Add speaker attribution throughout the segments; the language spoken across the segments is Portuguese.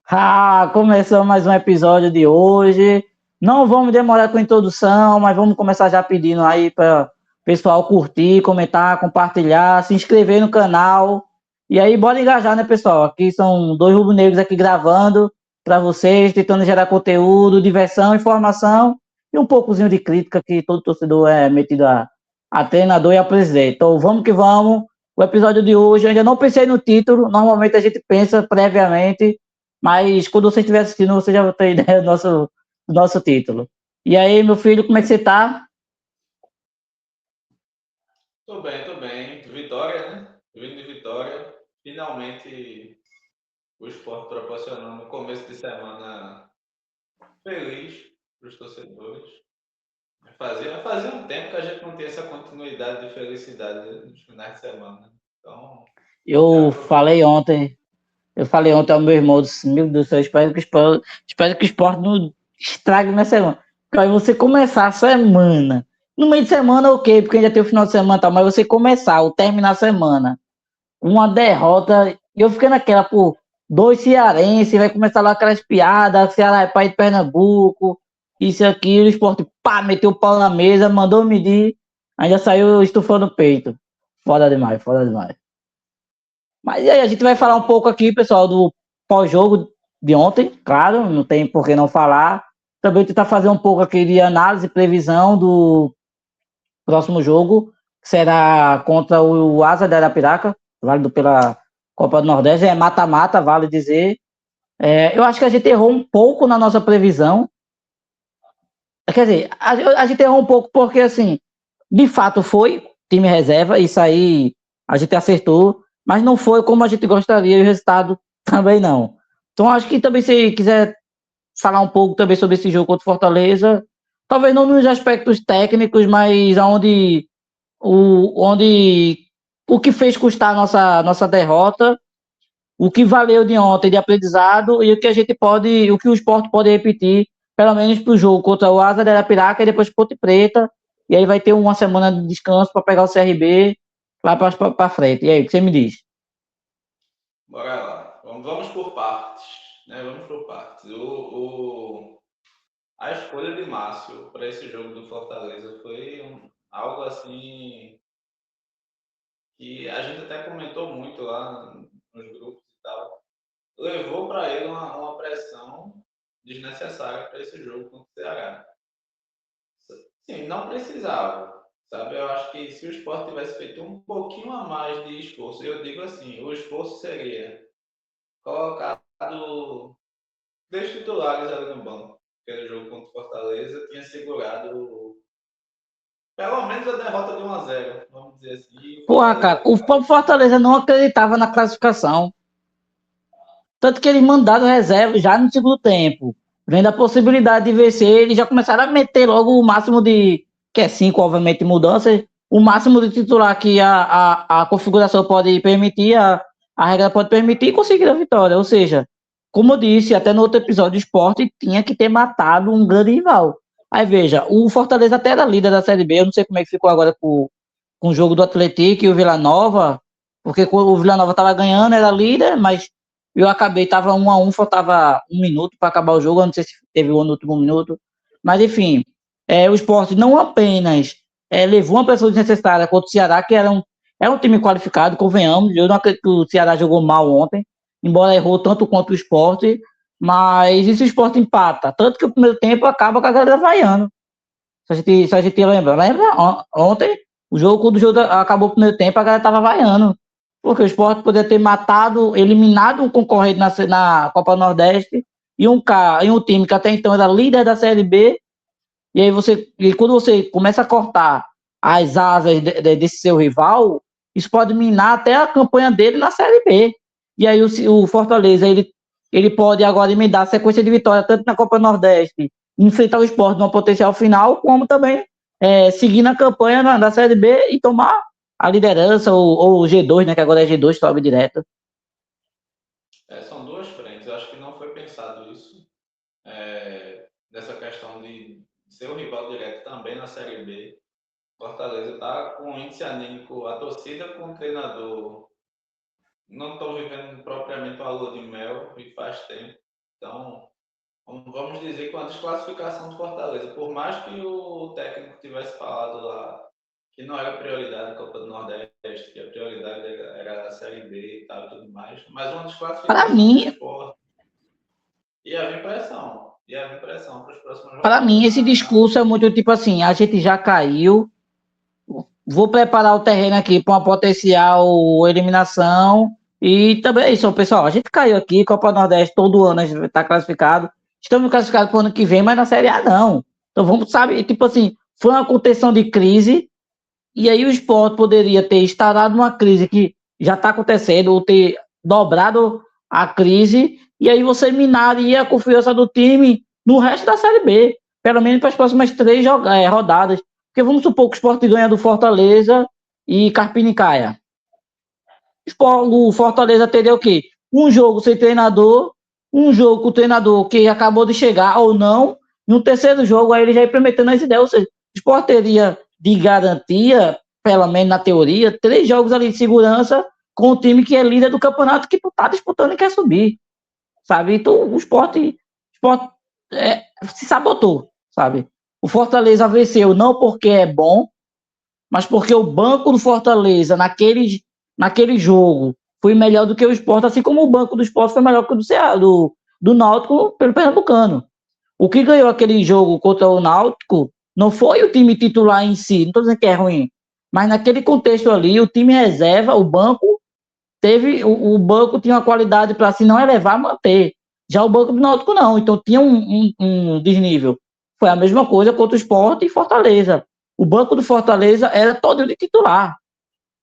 Speaker 1: Ah, começou mais um episódio de hoje. Não vamos demorar com a introdução, mas vamos começar já pedindo aí para o pessoal curtir, comentar, compartilhar, se inscrever no canal. E aí, bora engajar, né, pessoal? Aqui são dois rubro-negros aqui gravando para vocês, tentando gerar conteúdo, diversão, informação e um poucozinho de crítica que todo torcedor é metido a treinador e a presidente. Então, vamos que vamos. O episódio de hoje, eu ainda não pensei no título, normalmente a gente pensa previamente, mas quando você estiver assistindo, você já vai ter ideia do nosso título. E aí, meu filho, como é que você tá?
Speaker 2: Tô bem, tô bem. Vitória, né? Vindo de Vitória. Finalmente o esporte proporcionando um começo de semana feliz para os torcedores. Fazia um tempo que a gente não tinha essa continuidade de felicidade nos finais de semana. Então, já
Speaker 1: Eu
Speaker 2: aproveito.
Speaker 1: falei ontem, eu falei ontem ao meu irmão, disse, meu Deus do céu, espero que o esporte não estrague minha semana. Porque aí você começar a semana, no meio de semana, ok, porque ainda tem o final de semana, tá, mas você começar ou terminar a semana, uma derrota, e eu fiquei naquela, pô, dois cearenses, vai começar lá aquelas piadas, Ceará é pai de Pernambuco, isso e aquilo, o esporte, pá, meteu o pau na mesa, mandou medir, ainda saiu estufando o peito. Foda demais, foda demais. Mas e aí, a gente vai falar um
Speaker 2: O,
Speaker 1: pouco aqui, pessoal, do pós-jogo de ontem, claro, não tem por que não falar. Também tentar fazer um pouco aqui de análise e previsão do próximo jogo, que será contra o Asa de Arapiraca, válido pela Copa do Nordeste, é mata-mata, vale dizer. Eu acho que a gente errou um pouco na nossa previsão. Quer dizer, a gente errou um pouco porque, assim, de fato foi time reserva, isso aí a gente acertou, mas não foi como a gente gostaria e o resultado também não. Então acho que também se quiser falar um pouco também sobre esse jogo contra o Fortaleza, talvez não nos aspectos técnicos, mas onde o que fez custar a nossa derrota, o que valeu de ontem de aprendizado e o que a gente pode, o que o esporte pode repetir, pelo menos para o jogo contra o Asa de Arapiraca e depois Ponte Preta, e aí vai ter uma semana de descanso para pegar o CRB lá para frente. E aí, o que você me diz?
Speaker 2: Bora lá. Vamos por partes. Né? Vamos por partes. A escolha de Márcio para esse jogo do Fortaleza foi algo assim que a gente até comentou muito lá nos grupos e tal. Levou para ele uma pressão desnecessária para esse jogo contra o Ceará. Sim, não precisava, sabe? Eu acho que se o Sport tivesse feito um pouquinho a mais de esforço, eu digo assim, o esforço seria colocado três titulares ali no banco. Aquele jogo contra o Fortaleza tinha segurado pelo menos a derrota de 1-0, vamos dizer assim. E o
Speaker 1: Porra,
Speaker 2: Fortaleza
Speaker 1: cara, o
Speaker 2: faz.
Speaker 1: próprio Fortaleza não acreditava na classificação. Tanto que eles mandaram reserva já no segundo tempo. Vendo a possibilidade de vencer, eles já começaram a meter logo o máximo de. Que é cinco, obviamente, mudanças. O máximo de titular que a configuração pode permitir, a regra pode permitir, e conseguiram a vitória. Ou seja, como eu disse, até no outro episódio, o Sport tinha que ter matado um grande rival. Aí veja, o Fortaleza até era líder da Série B, eu não sei como é que ficou agora com o jogo do Atlético e o Vila Nova, porque o Vila Nova estava ganhando, era líder, mas eu acabei, tava 1-1, faltava um minuto para acabar o jogo, eu não sei se teve gol no último minuto, mas enfim, o Sport não apenas levou uma pressão desnecessária contra o Ceará, que era um time qualificado, convenhamos, eu não acredito que o Ceará jogou mal ontem, embora errou tanto quanto o Sport, mas e se o Sport empata? Tanto que o primeiro tempo acaba com a galera vaiando. Se a gente lembra ontem, quando o jogo acabou o primeiro tempo, a galera tava vaiando. Porque o Sport poderia ter matado, eliminado um concorrente na Copa do Nordeste e um time que até então era líder da Série B, e quando você começa a cortar as asas desse seu rival, isso pode minar até a campanha dele na Série B. E aí o Fortaleza, ele pode agora emendar a sequência de vitória, tanto na Copa do Nordeste, enfrentar o Sport no potencial final, como também seguir na campanha da Série B e tomar a liderança, ou o G2, né, que agora é G2, sobe direto.
Speaker 2: São duas frentes. Eu acho que não foi pensado isso. Dessa questão de ser o rival direto também na Série B. Fortaleza está com um índice anímico, a torcida com o treinador não estão vivendo propriamente uma lua de mel e faz tempo. Então, vamos dizer que uma desclassificação do Fortaleza, por mais que o técnico tivesse falado lá que não era prioridade a Copa do Nordeste, que a prioridade era a Série B e tal e tudo mais, mas uma
Speaker 1: Para
Speaker 2: desclassificação do
Speaker 1: mim,
Speaker 2: Sport ia vir pressão para as próximas
Speaker 1: para
Speaker 2: rodadas
Speaker 1: mim, esse discurso é muito tipo assim, a gente já caiu, vou preparar o terreno aqui para uma potencial eliminação. E também é isso, pessoal. A gente caiu aqui, Copa do Nordeste, todo ano a gente está classificado. Estamos classificados para o ano que vem, mas na Série A não. Então vamos, sabe, tipo assim, foi uma contenção de crise, e aí o Sport poderia ter instalado uma crise que já está acontecendo, ou ter dobrado a crise, e aí você minaria a confiança do time no resto da Série B, pelo menos para as próximas rodadas. Porque vamos supor que o Sport ganha do Fortaleza e Carpini caia. O Fortaleza teria o quê? Um jogo sem treinador, um jogo com o treinador que acabou de chegar ou não, e um terceiro jogo aí ele já ia prometendo as ideias. Ou seja, o Sport teria de garantia, pelo menos na teoria, 3 jogos ali de segurança com o time que é líder do campeonato, que está disputando e quer subir, sabe? Então o Sport se sabotou, sabe? O Fortaleza venceu não porque é bom, mas porque o banco do Fortaleza naquele jogo foi melhor do que o Sport, assim como o banco do Sport foi melhor que o do Ceará, do Náutico pelo Pernambucano. O que ganhou aquele jogo contra o Náutico não foi o time titular em si, não estou dizendo que é ruim, mas naquele contexto ali, o time reserva, o banco o banco tinha uma qualidade para, se não elevar, manter. Já o banco do Náutico não, então tinha um desnível. Foi a mesma coisa contra o Sport e Fortaleza. O banco do Fortaleza era todo de titular.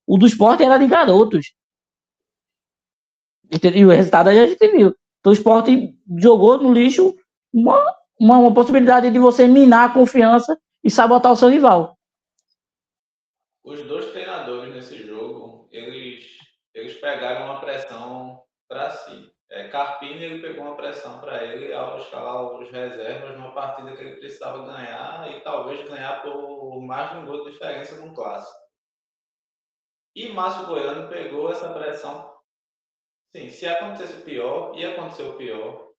Speaker 1: O do Sport era de garotos. E o resultado a gente viu. Então o Sport jogou no lixo uma possibilidade de você minar a confiança e sabotar o seu rival.
Speaker 2: Os dois treinadores nesse jogo, eles pegaram uma pressão para si. Carpini ele pegou uma pressão para ele ao escalar os reservas numa partida que ele precisava ganhar e talvez ganhar por mais de um gol de diferença no clássico. E Márcio Goiano pegou essa pressão. Sim, se acontecesse o pior, ia acontecer o pior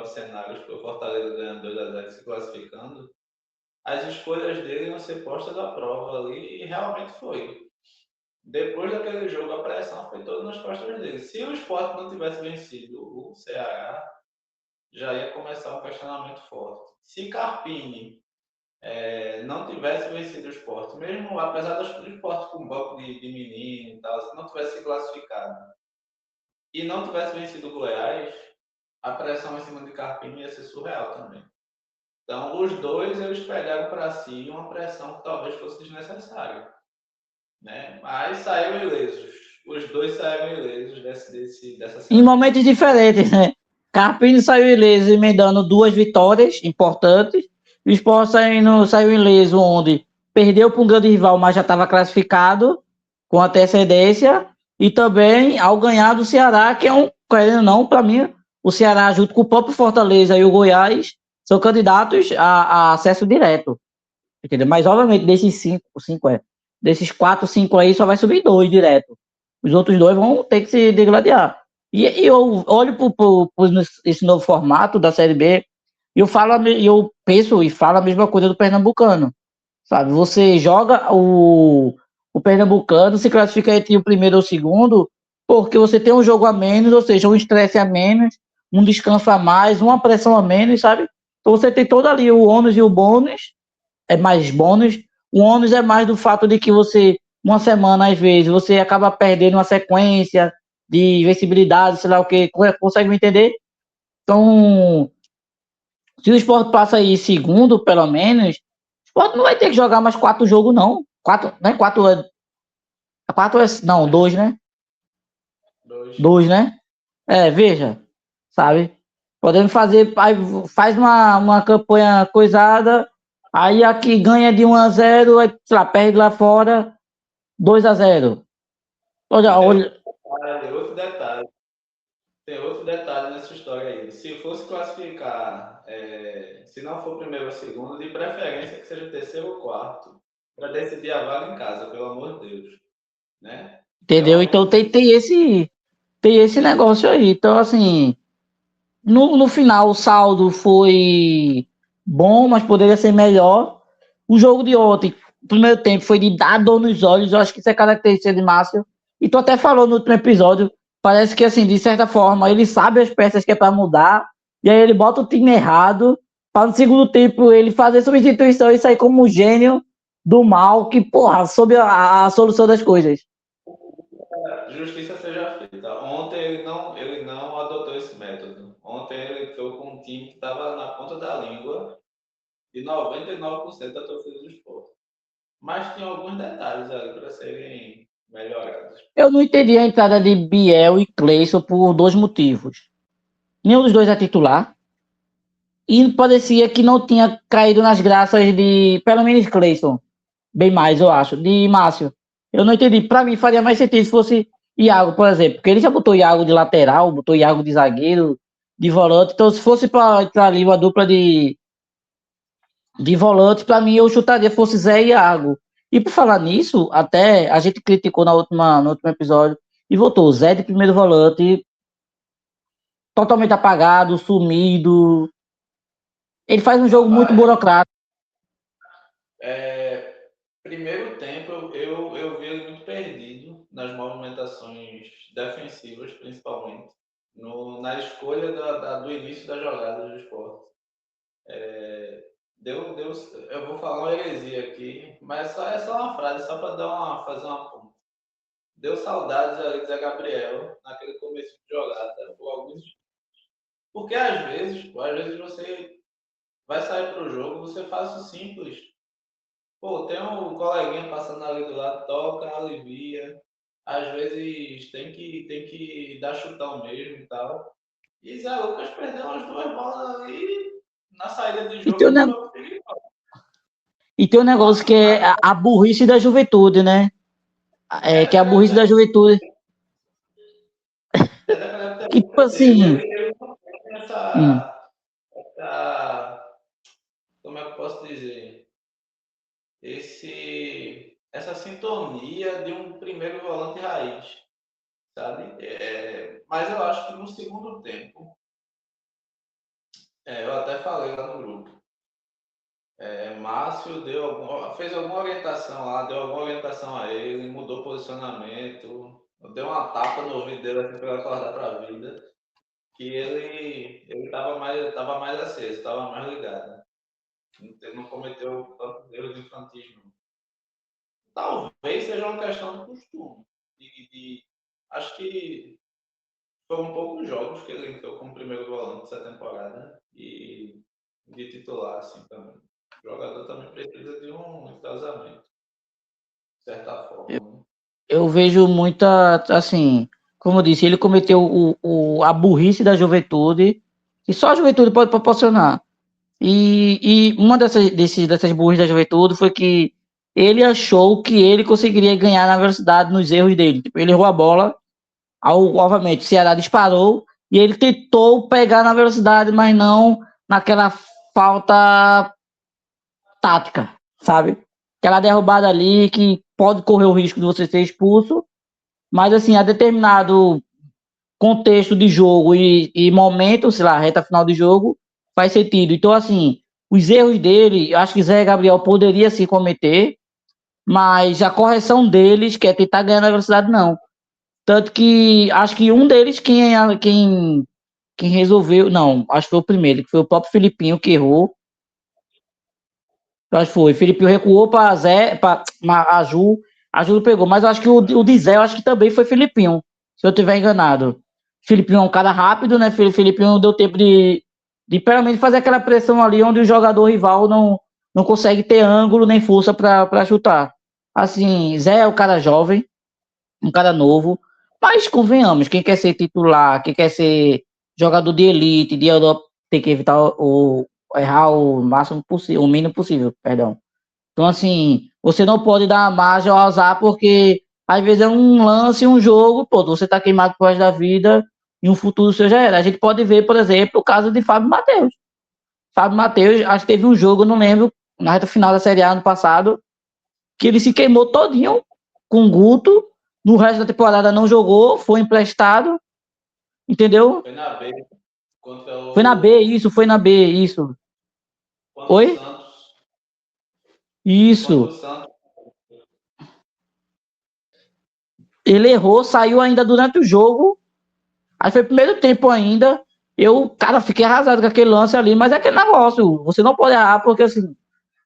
Speaker 2: dos cenários, foi o Fortaleza ganhando 2-0 se classificando. As escolhas dele iam ser postas à prova ali e realmente foi. Depois daquele jogo, a pressão foi toda nas costas dele. Se o Sport não tivesse vencido o Ceará, já ia começar um questionamento forte. Se Carpini não tivesse vencido o Sport, mesmo apesar do Sport com um banco de menino e tal, se não tivesse se classificado e não tivesse vencido o Goiás, a pressão em cima de Carpini ia ser surreal também. Então, os dois, eles pegaram para si uma pressão que talvez fosse desnecessária. Né? Mas saíram ilesos. Os dois saíram ilesos dessa
Speaker 1: Em
Speaker 2: série.
Speaker 1: momentos diferentes, né? Carpini saiu ileso emendando 2 vitórias importantes. O Sport saiu ileso onde perdeu para um grande rival, mas já estava classificado com antecedência. E também ao ganhar do Ceará, que é querendo ou não, para mim, o Ceará, junto com o próprio Fortaleza e o Goiás, são candidatos a acesso direto. Entendeu? Mas, obviamente, desses 4, 5 aí, só vai subir 2 direto. Os outros 2 vão ter que se degladiar. E eu olho para esse novo formato da Série B e eu penso e falo a mesma coisa do Pernambucano. Sabe? Você joga o Pernambucano, se classifica entre o primeiro ou o segundo, porque você tem um jogo a menos, ou seja, um estresse a menos, um descanso a mais, uma pressão a menos, sabe? Então você tem todo ali o ônus e o bônus, é mais bônus. O ônus é mais do fato de que você, uma semana, às vezes, você acaba perdendo uma sequência de invencibilidade, sei lá o que, consegue me entender? Então, se o Sport passa aí segundo, pelo menos, o Sport não vai ter que jogar mais 4 jogos, não. Quatro, né? Não, 2, né?
Speaker 2: Dois.
Speaker 1: 2, né? Veja, sabe? Podemos fazer, faz uma campanha coisada, aí aqui ganha de 1-0, aí, sei lá, perde lá fora, 2-0. Olha, olha.
Speaker 2: Outro detalhe. Tem outro detalhe nessa história aí. Se fosse classificar, se não for primeiro ou segundo, de preferência que seja terceiro ou quarto, para decidir a vaga em casa, pelo amor de Deus. Né?
Speaker 1: Entendeu? Então tem esse negócio aí. Então, assim, No final, o saldo foi bom, mas poderia ser melhor. O jogo de ontem, o primeiro tempo, foi de dar dor nos olhos. Eu acho que isso é característica de Márcio. E tu até falou no último episódio, parece que, assim, de certa forma, ele sabe as peças que é para mudar, e aí ele bota o time errado, para no segundo tempo ele fazer substituição e sair como um gênio do mal, que, porra, soube a solução das coisas.
Speaker 2: Justiça seja feita. Ontem ele não adotou esse método. Ontem ele entrou com um time que estava na ponta da língua de 99% da torcida do esporte. Mas tinha alguns detalhes ali para serem melhorados.
Speaker 1: Eu não entendi a entrada de Biel e Cleison por dois motivos. Nenhum dos dois é titular. E parecia que não tinha caído nas graças de, pelo menos, Cleison. Bem mais, eu acho. De Márcio. Eu não entendi. Pra mim, faria mais sentido se fosse Iago, por exemplo. Porque ele já botou Iago de lateral, botou Iago de zagueiro, de volante. Então, se fosse pra entrar ali uma dupla de volante, pra mim, eu chutaria fosse Zé e Iago. E por falar nisso, até a gente criticou no último episódio e votou Zé de primeiro volante, totalmente apagado, sumido. Ele faz um jogo muito
Speaker 2: Rapaz,
Speaker 1: burocrático.
Speaker 2: primeiro tempo eu vi ele muito perdido nas movimentações defensivas, principalmente. Na escolha do início da jogada do esporte. Eu vou falar uma heresia aqui, mas é só uma frase, só para fazer uma ponta. Deu saudades ali de Zé Gabriel naquele começo de jogada, por alguns. Porque às vezes você vai sair para o jogo, você faz o simples. Pô, tem um coleguinha passando ali do lado, toca, alivia. Às vezes tem que dar chutão mesmo e tal. E Zé Lucas perdeu umas duas bolas ali na saída de
Speaker 1: E tem,
Speaker 2: jogo
Speaker 1: um,
Speaker 2: do jogo.
Speaker 1: e tem um negócio que é
Speaker 2: Mas
Speaker 1: a burrice da juventude, né? É, que é a burrice da
Speaker 2: é
Speaker 1: juventude.
Speaker 2: daquela
Speaker 1: Que, tipo
Speaker 2: época.
Speaker 1: assim.
Speaker 2: Ele não tem
Speaker 1: Hum,
Speaker 2: como é que eu posso dizer? Essa sintonia de um primeiro volante raiz, sabe? Mas eu acho que no segundo tempo, eu até falei lá no grupo, Márcio fez alguma orientação lá, deu alguma orientação a ele, mudou o posicionamento, deu uma tapa no ouvido dele assim, para ele acordar para a vida, que ele estava mais aceso, estava mais ligado. Ele não cometeu tantos erros infantis, não. Talvez seja uma questão de costume. Acho que foram poucos jogos que ele entrou como primeiro volante essa temporada e de titular, assim, também. O jogador também precisa de um entrosamento, de certa
Speaker 1: eu,
Speaker 2: forma. Né?
Speaker 1: eu vejo muita. Assim, como eu disse, ele cometeu a burrice da juventude, que só a juventude pode proporcionar. E uma dessas burrices da juventude foi que ele achou que ele conseguiria ganhar na velocidade nos erros dele. Tipo, ele errou a bola, obviamente, o Ceará disparou e ele tentou pegar na velocidade, mas não naquela falta tática, sabe? Aquela derrubada ali que pode correr o risco de você ser expulso, mas assim, a determinado contexto de jogo e momento, sei lá, reta final de jogo, faz sentido. Então, assim, os erros dele, eu acho que Zé Gabriel poderia se cometer, mas a correção deles, que é tentar ganhar na velocidade, não. Tanto que acho que um deles, quem resolveu, não, acho que foi o primeiro, que foi o próprio Filipinho que errou. Eu acho que foi. Filipinho recuou para Zé, para a Ju pegou, mas eu acho que o de Zé, eu acho que também foi Filipinho, se eu estiver enganado. Filipinho é um cara rápido, né? Filipinho deu tempo de pelo menos fazer aquela pressão ali onde o jogador rival não consegue ter ângulo nem força para chutar. Assim, Zé é um cara jovem, um cara novo, mas convenhamos, quem quer ser titular, quem quer ser jogador de elite, de Europa, tem que evitar errar o máximo possível, o mínimo possível, perdão. Então, assim, você não pode dar margem ao azar, porque às vezes é um lance, um jogo, pô, você tá queimado pro resto da vida e um futuro seu já era. A gente pode ver, por exemplo, o caso de Fábio Matheus. Fábio Matheus, acho que teve um jogo, não lembro, na reta final da Série A ano passado, que ele se queimou todinho com o Guto, no resto da temporada não jogou, foi emprestado, entendeu?
Speaker 2: Foi na B, Contra
Speaker 1: Foi na B,
Speaker 2: o,
Speaker 1: isso, foi na B, isso.
Speaker 2: contra o
Speaker 1: Oi?
Speaker 2: Santos. Contra o
Speaker 1: Isso.
Speaker 2: Santos.
Speaker 1: Ele errou, saiu ainda durante o jogo. Aí foi o primeiro tempo ainda. Eu, cara, fiquei arrasado com aquele lance ali, mas é aquele negócio. Você não pode errar, porque assim,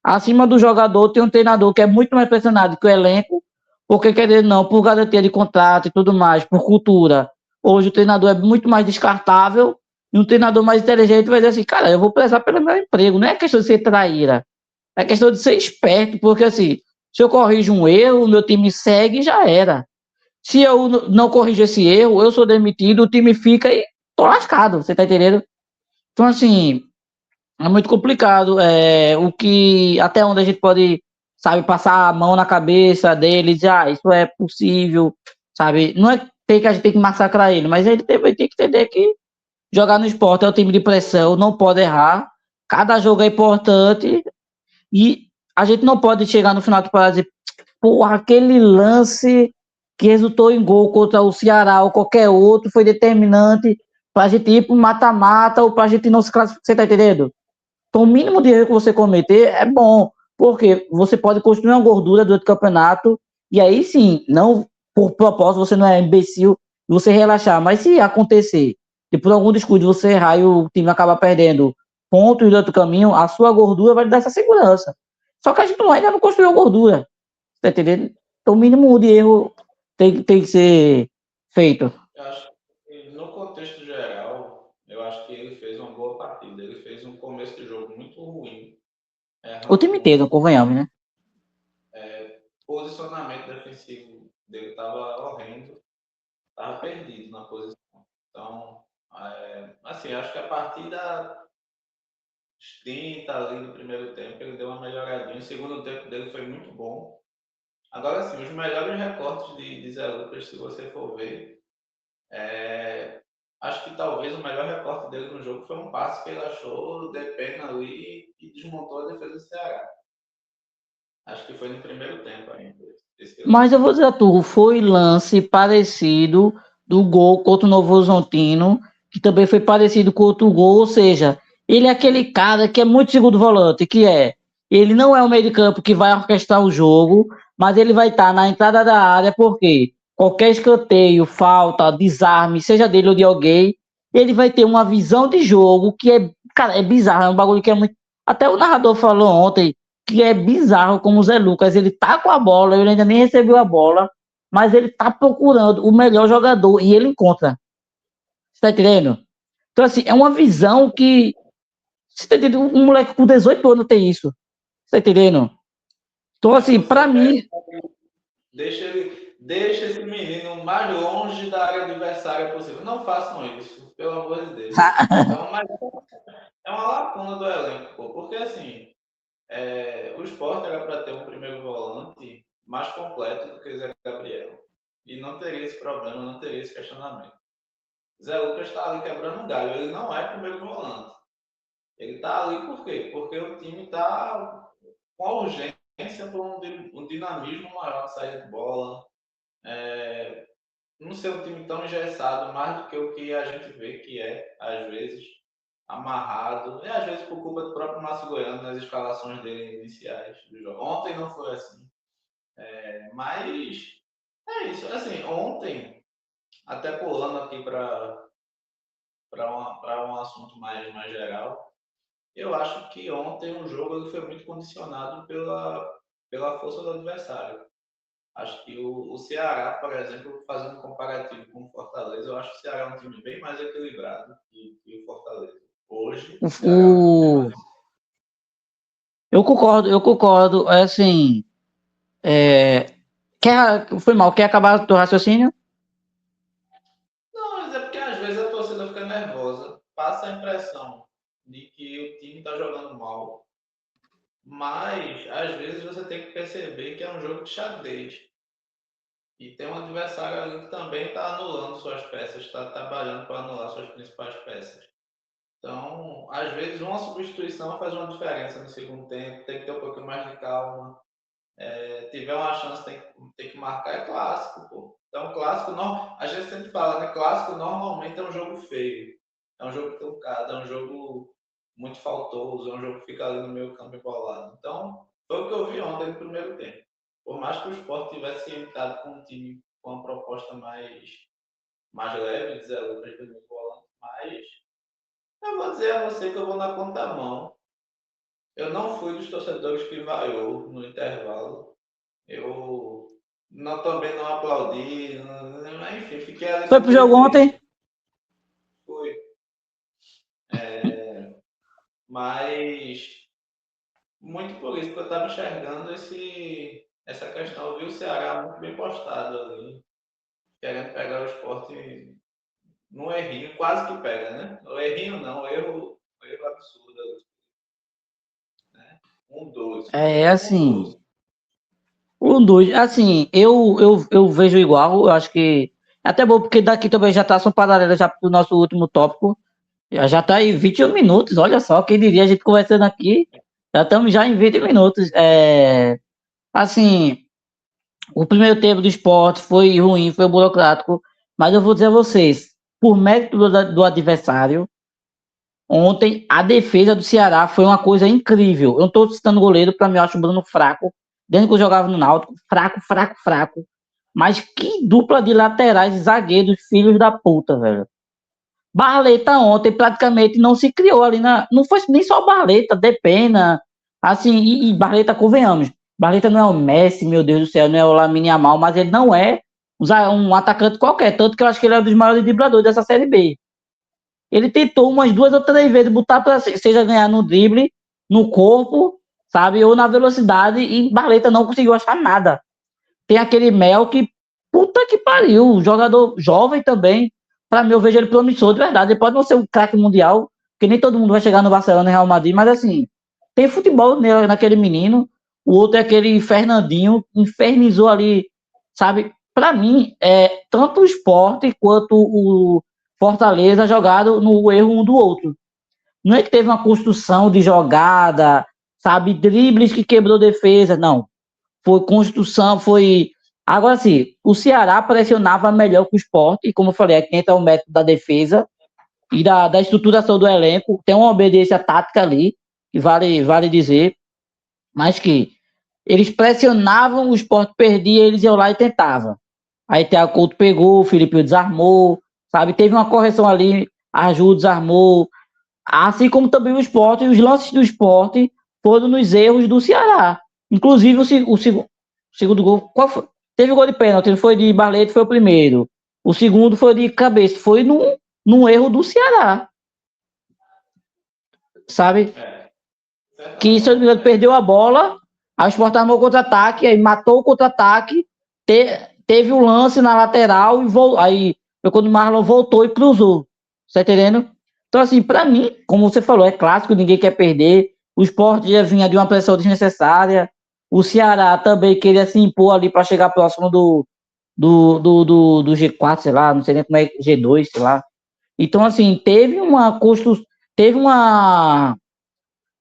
Speaker 1: acima do jogador tem um treinador que é muito mais pressionado que o elenco, porque querendo não, por garantia de contrato e tudo mais, por cultura. Hoje o treinador é muito mais descartável e um treinador mais inteligente vai dizer assim, cara, eu vou prezar pelo meu emprego. Não é questão de ser traíra, é questão de ser esperto, porque assim, se eu corrijo um erro, o meu time segue e já era. Se eu não corrijo esse erro, eu sou demitido, o time fica e tô lascado, você tá entendendo? Então, assim, é muito complicado. O que, até onde a gente pode, sabe, passar a mão na cabeça dele e dizer, isso é possível, sabe? Não é que a gente tem que massacrar ele, mas ele tem que entender que jogar no esporte é um time de pressão, não pode errar, cada jogo é importante e a gente não pode chegar no final do temporada e dizer, porra, aquele lance que resultou em gol contra o Ceará ou qualquer outro foi determinante pra gente ir pro mata-mata ou pra gente não se classificar, você tá entendendo? Então, o mínimo de erro que você cometer é bom, porque você pode construir uma gordura durante o campeonato, e aí sim, não por propósito, você não é imbecil, você relaxar, mas se acontecer, e por algum descuido você errar e o time acabar perdendo pontos durante o caminho, a sua gordura vai lhe dar essa segurança. Só que a gente ainda não construiu gordura, tá entendendo? Então, o mínimo de erro tem que ser feito.
Speaker 2: Eu acho que, no contexto geral, eu acho que ele fez uma boa partida. Ele fez um começo de jogo muito ruim,
Speaker 1: O
Speaker 2: errando
Speaker 1: time inteiro,
Speaker 2: muito.
Speaker 1: convenhamos, né?
Speaker 2: Posicionamento defensivo dele estava horrendo, estava perdido na posição. Então, assim, acho que a partir da 30 ali do primeiro tempo, ele deu uma melhoradinha. O segundo tempo dele foi muito bom. Agora sim, os melhores recortes de Zé Lucas, se você for ver, acho que talvez o melhor recorte dele no jogo foi um passe que ele achou de pena ali e desmontou a defesa do Ceará. Acho que foi no primeiro tempo ainda, esse
Speaker 1: Mas
Speaker 2: lance.
Speaker 1: eu vou dizer a tu, foi lance parecido do gol contra o Novo Horizontino, que também foi parecido com outro gol, ou seja, ele é aquele cara que é muito segundo volante, ele não é o meio de campo que vai orquestrar o jogo, mas ele vai estar na entrada da área, porque qualquer escanteio, falta, desarme, seja dele ou de alguém, ele vai ter uma visão de jogo que é, cara, é bizarro, é um bagulho que é muito. Até o narrador falou ontem que é bizarro como o Zé Lucas, ele tá com a bola, ele ainda nem recebeu a bola, mas ele tá procurando o melhor jogador e ele encontra. Você tá entendendo? Então, assim, é uma visão que. Você tá entendendo? Um moleque com 18 anos tem isso. Você tá entendendo? Então,
Speaker 2: Aí
Speaker 1: assim,
Speaker 2: você
Speaker 1: pra
Speaker 2: pega,
Speaker 1: mim.
Speaker 2: deixa esse menino o mais longe da área adversária possível. Não façam isso, pelo amor de Deus. Então, mas é uma lacuna do elenco, pô, porque assim, o Sport era para ter um primeiro volante mais completo do que o Zé Gabriel. E não teria esse problema, não teria esse questionamento. Zé Lucas está ali quebrando um galho. Ele não é primeiro volante. Ele está ali por quê? Porque o time está com a urgência por um dinamismo maior de saída de bola. Não ser um time tão engessado, mais do que o que a gente vê que é, às vezes, amarrado. E às vezes por culpa do próprio Márcio Goiano nas escalações dele iniciais do jogo. Ontem não foi assim. Mas é isso. Assim, ontem, até pulando aqui para um assunto mais geral, eu acho que ontem o jogo ele foi muito condicionado pela força do adversário. Acho que o Ceará, por exemplo, fazendo um comparativo com o Fortaleza, eu acho que o Ceará é um time bem mais equilibrado que o Fortaleza. Hoje, o Ceará é um time bem mais
Speaker 1: O...
Speaker 2: equilibrado.
Speaker 1: Eu concordo, eu concordo. É assim. Foi mal, quer acabar o teu raciocínio?
Speaker 2: Não, mas é porque às vezes a torcida fica nervosa, passa a impressão de que o time está jogando mal, mas às vezes você tem que perceber que é um jogo de xadrez. E tem um adversário ali que também está anulando suas peças, está trabalhando para anular suas principais peças. Então, às vezes, uma substituição faz uma diferença no segundo tempo, tem que ter um pouquinho mais de calma. Tiver uma chance, tem que marcar, é clássico, pô. Então, clássico, não, a gente sempre fala, né? Clássico normalmente é um jogo feio. é um jogo truncado, é um jogo muito faltoso, é um jogo que fica ali no meio campo embolado. Então, foi o que eu vi ontem no primeiro tempo. Por mais que o Sport tivesse entrado com um time com uma proposta mais leve, dizer Lucas do meu volante, mas eu vou dizer a você que eu vou na contramão. Eu não fui dos torcedores que vaiou no intervalo. Eu também não aplaudi, enfim, fiquei ali
Speaker 1: Foi pro
Speaker 2: super
Speaker 1: jogo ontem?
Speaker 2: triste. Fui. Mas muito por isso que eu estava enxergando essa questão. Eu vi o Ceará muito bem postado ali, querendo pegar o esporte num errinho, quase que pega, né? O errinho não, o erro absurdo. Né? Dois.
Speaker 1: É assim.
Speaker 2: Dois.
Speaker 1: Um dos, assim, eu vejo igual, eu acho que é até bom porque daqui também já traça um paralelo já pro nosso último tópico. Já tá aí 21 minutos, olha só, quem diria a gente conversando aqui, já estamos já em 20 minutos. Assim, o primeiro tempo do esporte foi ruim, foi burocrático, mas eu vou dizer a vocês, por mérito do adversário, ontem a defesa do Ceará foi uma coisa incrível. Eu não estou citando o goleiro, para mim eu acho o Bruno fraco, desde que eu jogava no Náutico, fraco, fraco, fraco. Mas que dupla de laterais e zagueiros, filhos da puta, velho. Barleta ontem praticamente não se criou ali na. Não foi nem só Barleta, Depena. Assim, e Barleta, convenhamos. Barleta não é o Messi, meu Deus do céu, não é o Lamine Yamal, mas ele não é um atacante qualquer. Tanto que eu acho que ele é um dos maiores dribladores dessa Série B. Ele tentou umas 2 ou 3 vezes botar para seja ganhar no drible, no corpo, sabe, ou na velocidade, e Barleta não conseguiu achar nada. Tem aquele Mel que, puta que pariu, jogador jovem também. Para mim, eu vejo ele promissor de verdade. Ele pode não ser um craque mundial, porque nem todo mundo vai chegar no Barcelona e Real Madrid, mas assim, tem futebol naquele menino. O outro é aquele Fernandinho, infernizou ali, sabe? Para mim, tanto o Sport quanto o Fortaleza jogaram no erro um do outro. Não é que teve uma construção de jogada, sabe? Dribles que quebrou defesa, não. Foi construção, foi. Agora sim, o Ceará pressionava melhor que o Sport, e como eu falei, aqui entra o método da defesa e da estruturação do elenco. Tem uma obediência tática ali, que vale dizer, mas que eles pressionavam, o Sport perdia, eles iam lá e tentavam. Aí Thiago Couto pegou, o Felipe desarmou, sabe? Teve uma correção ali, a Ju desarmou, assim como também o Sport, e os lances do Sport foram nos erros do Ceará. Inclusive o segundo gol, qual foi? Teve o gol de pênalti, não foi de Barleto, foi o primeiro. O segundo foi de cabeça, foi num erro do Ceará, sabe? Que, se eu não me engano, perdeu a bola, aí o Sport armou o contra-ataque, aí matou o contra-ataque, teve o lance na lateral, aí foi quando o Marlon voltou e cruzou. Tá entendendo? Então, assim, pra mim, como você falou, é clássico, ninguém quer perder. O Sport já vinha de uma pressão desnecessária. O Ceará também queria se impor ali para chegar próximo do G4, sei lá, não sei nem como é, G2, sei lá. Então, assim, teve uma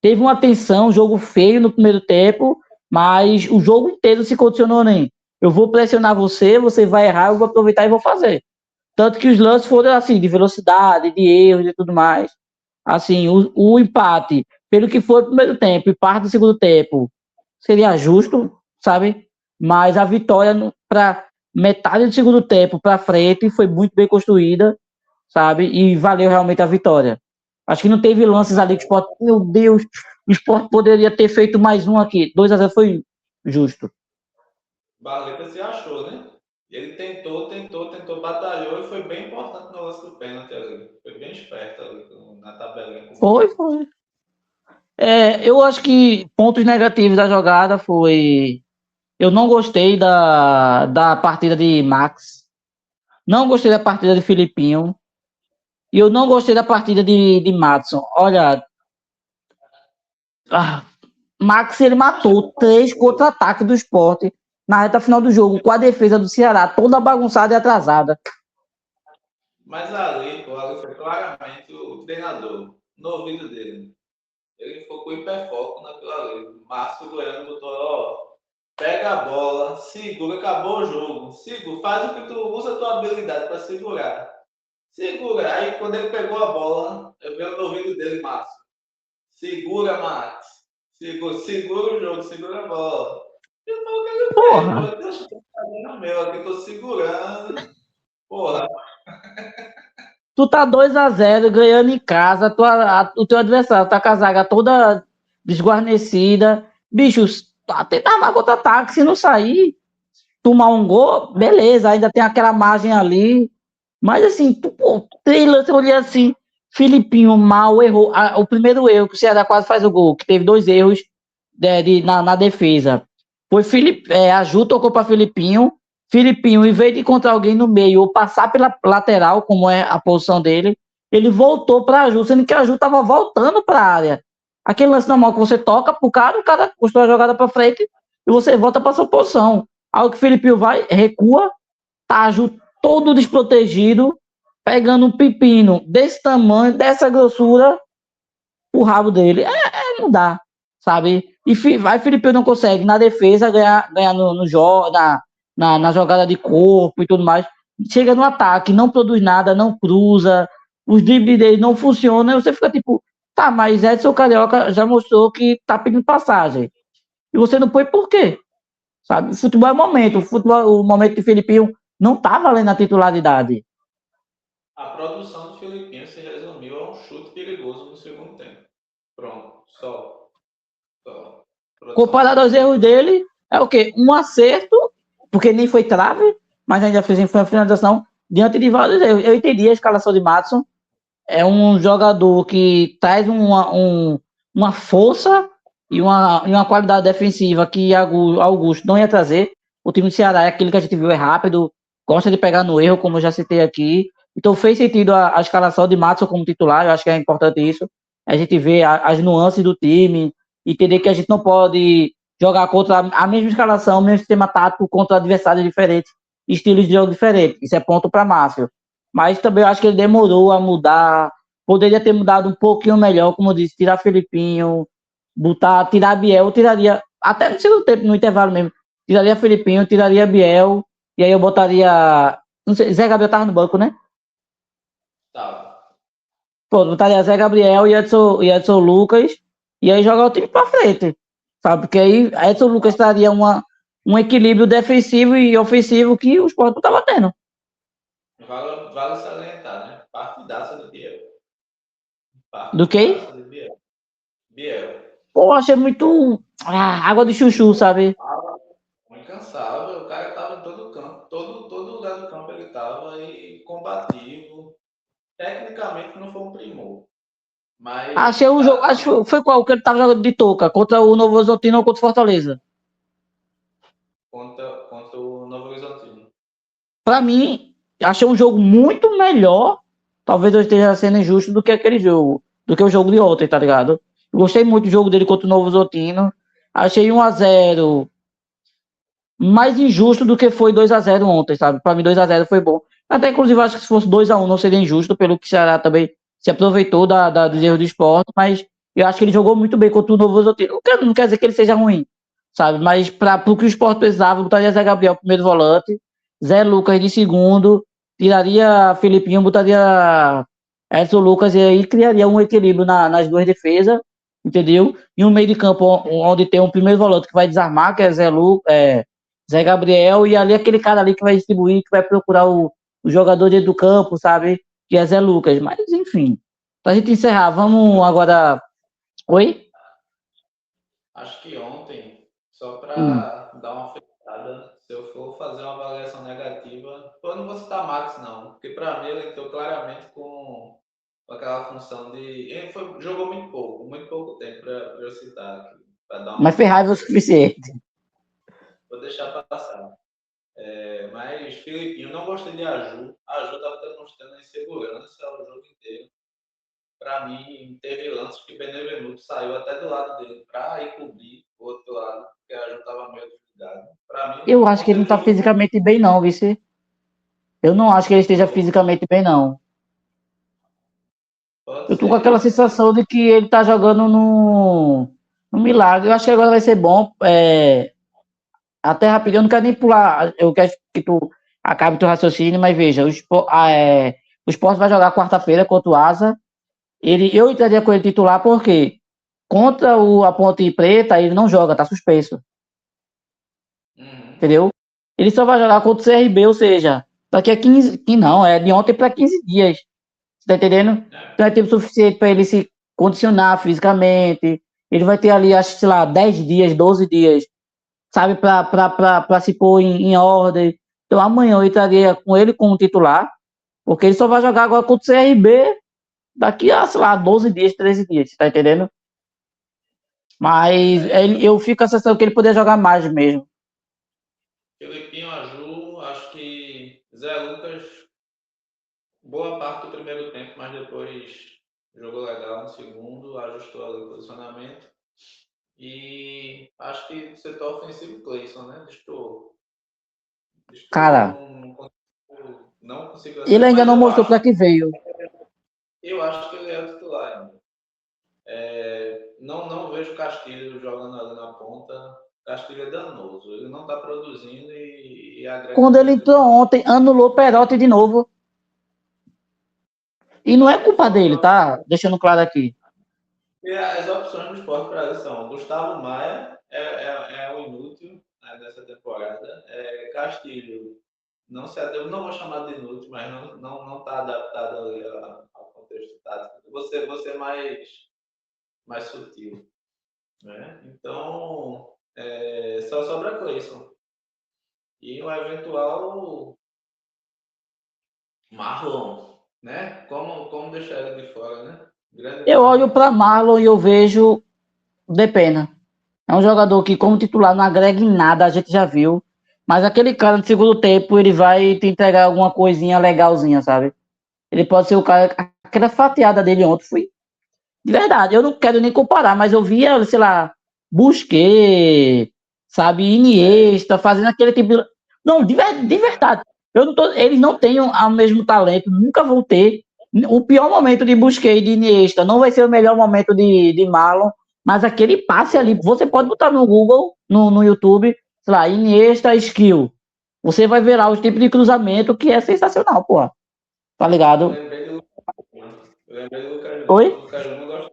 Speaker 1: teve uma tensão, um jogo feio no primeiro tempo, mas o jogo inteiro se condicionou nem. Eu vou pressionar você, você vai errar, eu vou aproveitar e vou fazer. Tanto que os lances foram assim, de velocidade, de erros e tudo mais. Assim, o empate, pelo que foi o primeiro tempo e parte do segundo tempo, seria justo, sabe? Mas a vitória para metade do segundo tempo para frente foi muito bem construída, sabe? E valeu realmente a vitória. Acho que não teve lances ali que o Sport, meu Deus, o Sport poderia ter feito mais um aqui. 2-0 foi justo.
Speaker 2: Barleta se achou, né? Ele tentou, batalhou e foi bem importante no lance do pênalti ali. Foi bem esperto ali na tabelinha com o
Speaker 1: Foi,
Speaker 2: Marlon.
Speaker 1: foi. Eu acho que pontos negativos da jogada foi. Eu não gostei da partida de Max. Não gostei da partida de Filipinho. E eu não gostei da partida de Madison. Olha, ah, Max ele matou 3 contra-ataques do esporte na reta final do jogo, com a defesa do Ceará toda bagunçada e atrasada.
Speaker 2: Mas ali, pô, ali foi claramente o treinador, no ouvido dele. Ele focou hiperfoco naquilo ali. Márcio Goiano botou, ó, pega a bola, segura, acabou o jogo. Segura, faz o que tu usa a tua habilidade para segurar. Segura. Aí quando ele pegou a bola, eu vi no ouvido dele, Márcio. Segura, Max. Segura o jogo, segura a bola. Eu falo, o que ele fez,
Speaker 1: Porra,
Speaker 2: pô? Deixa eu tô fazendo meu aqui, tô segurando. Porra.
Speaker 1: tu tá 2-0 ganhando em casa, o teu adversário tá com a zaga toda desguarnecida. Bicho, tentar mais contra-ataque, se não sair, tomar um gol, beleza, ainda tem aquela margem ali. Mas assim, pô, 3 lances, eu olhei assim, Filipinho mal errou. O primeiro erro que o Ceará quase faz o gol, que teve 2 erros na defesa. Foi a Ju tocou para Filipinho. Filipinho, em vez de encontrar alguém no meio ou passar pela lateral, como é a posição dele, ele voltou para a Ju, sendo que a Ju estava voltando para a área. Aquele lance normal que você toca pro cara, o cara costou a jogada para frente e você volta para sua posição. Aí o que o Filipinho vai, recua, tá a Ju todo desprotegido, pegando um pepino desse tamanho, dessa grossura, o rabo dele. Não dá, sabe? E vai, Felipe não consegue na defesa ganhar no jogo, na jogada de corpo e tudo mais. Chega no ataque, não produz nada, não cruza, os dribles dele não funcionam, e você fica tipo, tá, mas Edson Carioca já mostrou que tá pedindo passagem. E você não põe por quê? Sabe? O futebol é momento, o momento de Felipinho não tá valendo a titularidade.
Speaker 2: A produção do Filipinho se resumiu a um chute perigoso no segundo tempo. Pronto, só. A produção
Speaker 1: Comparado aos erros
Speaker 2: dele.
Speaker 1: dele, é o quê? Um acerto, porque nem foi trave, mas ainda fez uma finalização diante de vários erros. Eu entendi a escalação de Madison. É um jogador que traz uma força e uma qualidade defensiva que Augusto não ia trazer. O time do Ceará é aquele que a gente viu, é rápido, gosta de pegar no erro, como eu já citei aqui. Então fez sentido a escalação de Madison como titular, eu acho que é importante isso. A gente vê as nuances do time, entender que a gente não pode jogar contra a mesma escalação, o mesmo sistema tático contra adversários diferentes, estilos de jogo diferentes. Isso é ponto para Márcio. Mas também eu acho que ele demorou a mudar. Poderia ter mudado um pouquinho melhor, como eu disse, tirar Felipinho, tirar Biel, eu tiraria, até no segundo tempo, no intervalo mesmo, tiraria Felipinho, tiraria Biel, e aí eu botaria. Não sei, Zé Gabriel tava no banco, né?
Speaker 2: Tava.
Speaker 1: Pô, botaria Zé Gabriel e Edson Lucas, e aí jogar o time pra frente. Sabe? Porque aí Edson Lucas traria um equilíbrio defensivo e ofensivo que o Sport não tava tendo.
Speaker 2: Vale salientar, né? Partidaça do Biel.
Speaker 1: Do que?
Speaker 2: Partidaça do Biel. Biel.
Speaker 1: Pô, achei muito. Água de chuchu, sabe?
Speaker 2: Muito incansável, o cara tava em todo campo, todo lugar do campo ele tava e combativo. Tecnicamente não foi um primor, mas
Speaker 1: Achei o jogo. Acho
Speaker 2: taticamente
Speaker 1: que foi qual que ele tava jogando de touca? Contra o Novo Horizontino ou contra o Fortaleza?
Speaker 2: contra o Novo Horizontino.
Speaker 1: Pra mim, achei um jogo muito melhor. Talvez eu esteja sendo injusto do que aquele jogo. Do que o jogo de ontem, tá ligado? Gostei muito do jogo dele contra o Novo Horizontino. Achei 1-0 mais injusto do que foi 2-0 ontem, sabe? Pra mim, 2-0 foi bom. Até, inclusive, acho que se fosse 2-1 não seria injusto, pelo que o Ceará também se aproveitou dos erros do esporte, mas eu acho que ele jogou muito bem contra o Novo Horizontino. Não quer dizer que ele seja ruim, sabe? Mas para o que o esporte precisava, botaria Zé Gabriel primeiro volante, Zé Lucas de segundo, tiraria Felipinho, botaria Edson Lucas e aí criaria um equilíbrio nas duas defesas, entendeu? E um meio de campo onde tem um primeiro volante que vai desarmar, que é Zé Gabriel, e ali aquele cara ali que vai distribuir, que vai procurar o jogador dentro do campo, sabe? Que é Zé Lucas. Mas, enfim, pra gente encerrar, vamos agora. Oi?
Speaker 2: Acho que ontem, só
Speaker 1: Hum.
Speaker 2: para dar uma fechada, se eu for fazer uma avaliação negativa, eu não vou citar Max não, porque para mim ele entrou claramente com aquela função de. Ele jogou muito pouco tempo para eu citar aqui, para dar
Speaker 1: Mas foi
Speaker 2: uma
Speaker 1: raiva o suficiente.
Speaker 2: vou deixar passar. Mas Filipinho, não gostei de Aju. Aju estava demonstrando insegurança o jogo inteiro. Para mim, teve lances que Benevenuto saiu até do lado dele para ir cobrir o outro lado, porque a Aju estava meio desligado. Para mim,
Speaker 1: Eu acho que
Speaker 2: ontem
Speaker 1: ele não
Speaker 2: ele
Speaker 1: tá
Speaker 2: jogou muito.
Speaker 1: fisicamente bem, não, vice. Eu não acho que ele esteja
Speaker 2: Jogou.
Speaker 1: fisicamente bem, não.
Speaker 2: Pode
Speaker 1: Eu tô com
Speaker 2: ser
Speaker 1: aquela
Speaker 2: isso, mas
Speaker 1: sensação de que ele tá jogando no milagre. Eu acho que agora vai ser bom. Até rapidinho, eu não quero nem pular. Eu quero que tu acabe teu raciocínio, mas veja, O Sport vai jogar quarta-feira contra o Asa. Eu entraria com ele titular porque contra a Ponte Preta ele não joga, tá suspenso.
Speaker 2: Uhum.
Speaker 1: Entendeu? Ele só vai jogar contra o CRB, ou seja, daqui a 15, que não, é de ontem para 15 dias. Você tá entendendo?
Speaker 2: É,
Speaker 1: Então é tempo suficiente para ele se condicionar fisicamente. Ele vai ter ali, acho que, sei lá, 10 dias, 12 dias, sabe, para se pôr em ordem. Então amanhã eu entraria com ele como titular, porque ele só vai jogar agora contra o CRB daqui a, sei lá, 12 dias, 13 dias, tá entendendo? Mas
Speaker 2: então,
Speaker 1: eu fico com a sensação que ele poderia jogar mais mesmo.
Speaker 2: Felipinho, Aju, acho que Zé Lucas, boa parte do primeiro tempo, mas depois jogou legal no segundo, ajustou ali o posicionamento. E acho que o setor ofensivo, Cleison, né? Destoou,
Speaker 1: Cara,
Speaker 2: não conseguiu
Speaker 1: ele
Speaker 2: acertar,
Speaker 1: ainda
Speaker 2: mas
Speaker 1: não mostrou para que veio.
Speaker 2: eu acho que ele é o titular ainda. Não vejo Castilho jogando ali na ponta. Castilho é danoso. Ele não está produzindo e agrega
Speaker 1: Quando ele
Speaker 2: muito
Speaker 1: entrou
Speaker 2: no.
Speaker 1: ontem, anulou Perotti de novo. E não é culpa dele,
Speaker 2: Faltou.
Speaker 1: tá? Deixando claro aqui.
Speaker 2: E as opções do esporte para ele são: Gustavo Maia é um inútil, né, nessa temporada. Castilho não se eu não vou chamar de inútil, mas não está adaptado ali ao contexto tático. Você é mais sutil, né? Então, só sobra Cleison. E o eventual Marlon, né? Como deixar ele de fora, né? Grande
Speaker 1: Eu olho
Speaker 2: Marlon.
Speaker 1: para Marlon e eu vejo Depena. É um jogador que, como titular, não agrega em nada, a gente já viu. Mas aquele cara no segundo tempo, ele vai te entregar alguma coisinha legalzinha, sabe? Ele pode ser o cara. Aquela fatiada dele ontem foi. De verdade, eu não quero nem comparar, mas eu via, sei lá, Busquets, sabe, Iniesta, fazendo aquele tipo de. Não, de verdade. Eu não tô, eles não têm o mesmo talento, nunca vão ter. O pior momento de Busquets e de Iniesta não vai ser o melhor momento de Marlon, mas aquele passe ali, você pode botar no Google, no YouTube, sei lá, Iniesta skill. Você vai ver lá os tipos de cruzamento que é sensacional, pô. Tá
Speaker 2: Eu
Speaker 1: ligado?
Speaker 2: lembrei do Lucas Lima. Eu lembrei do Lucas
Speaker 1: Oi?
Speaker 2: Lima.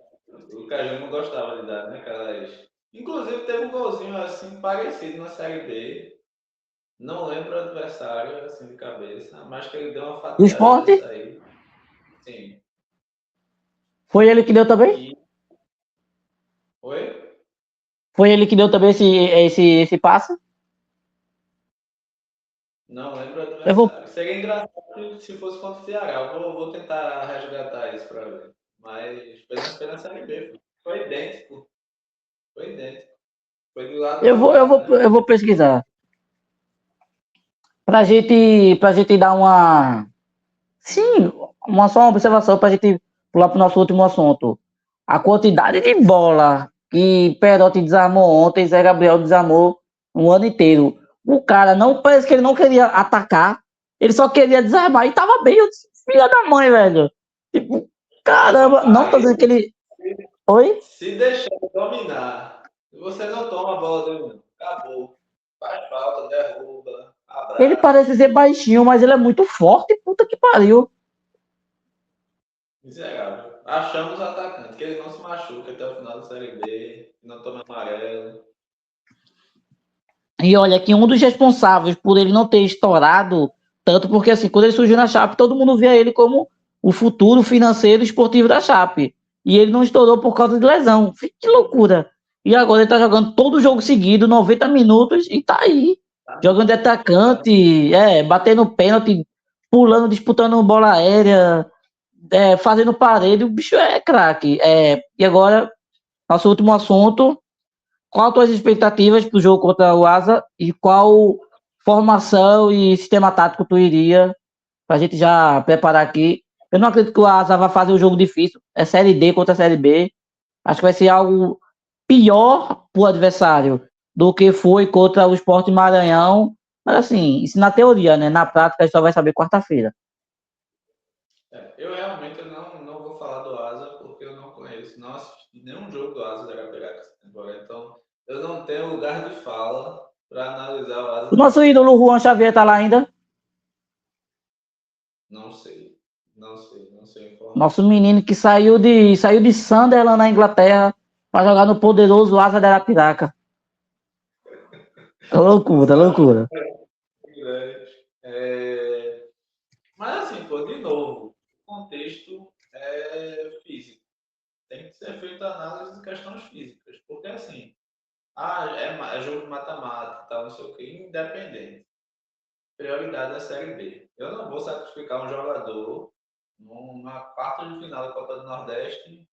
Speaker 2: O Lucas Lima gostava de dar, né, aquelas. Inclusive teve um golzinho assim parecido na Série B. Não lembro o adversário, assim, de cabeça, mas que ele deu uma
Speaker 1: Do
Speaker 2: fatiada
Speaker 1: esporte?
Speaker 2: dessa aí. Sim.
Speaker 1: Foi ele que deu também?
Speaker 2: E. Oi?
Speaker 1: Foi ele que deu também esse passe?
Speaker 2: Não lembro o
Speaker 1: Eu vou,
Speaker 2: adversário. Seria engraçado se fosse contra o Ceará. Eu vou tentar resgatar isso para ver. Mas foi na Série B. Foi idêntico. Foi idêntico. Foi do lado
Speaker 1: eu
Speaker 2: para o
Speaker 1: vou, eu
Speaker 2: lado,
Speaker 1: vou,
Speaker 2: né?
Speaker 1: eu vou pesquisar. Pra gente dar uma, sim, só uma observação pra gente pular pro nosso último assunto. A quantidade de bola que Perotti desarmou ontem, Zé Gabriel desarmou um ano inteiro. O cara não, parece que ele não queria atacar, ele só queria desarmar e tava bem, eu disse, filha da mãe, velho. Tipo, caramba, não tô
Speaker 2: Aí,
Speaker 1: dizendo que ele. Oi?
Speaker 2: se deixar dominar, você não toma a bola do mundo. Acabou. Faz falta, derruba,
Speaker 1: Ele
Speaker 2: abraça.
Speaker 1: parece ser baixinho, mas ele é muito forte, puta que pariu.
Speaker 2: Miserável. Achamos o atacante, que ele não se machuca até o final da Série B, não toma amarelo.
Speaker 1: E olha que um dos responsáveis por ele não ter estourado tanto, porque assim, quando ele surgiu na Chape, todo mundo via ele como o futuro financeiro e esportivo da Chape. E ele não estourou por causa de lesão. Que loucura. E agora ele tá jogando todo jogo seguido, 90 minutos, e tá aí.
Speaker 2: Tá
Speaker 1: Jogando de atacante, batendo pênalti, pulando, disputando bola aérea, fazendo parede. O bicho é craque. E agora, nosso último assunto. Qual as tuas expectativas para o jogo contra o Asa e qual formação e sistema tático tu iria para a gente já preparar aqui? Eu não acredito que o Asa vai fazer um jogo difícil. É Série D contra Série B. Acho que vai ser algo pior para o adversário do que foi contra o Sport Maranhão. Mas assim, isso na teoria, né? Na prática a gente só vai saber quarta-feira.
Speaker 2: Eu realmente não vou falar do Asa porque eu não conheço, não assisti nenhum jogo do Asa da Arapiraca essa temporada. Então, eu não tenho lugar de fala para analisar o Asa
Speaker 1: O
Speaker 2: da
Speaker 1: nosso ídolo
Speaker 2: Arapiraca.
Speaker 1: Juan Xavier tá lá ainda.
Speaker 2: Não sei. Não sei informar.
Speaker 1: Nosso menino que saiu de Sunderland na Inglaterra para jogar no poderoso Asa de Arapiraca. Loucura, loucura.
Speaker 2: Mas assim, pô, de novo, o contexto é físico. Tem que ser feita análise de questões físicas. Porque assim, é jogo de mata-mata, tal, não sei o que, independente. Prioridade é a Série B. Eu não vou sacrificar um jogador numa quarta de final da Copa do Nordeste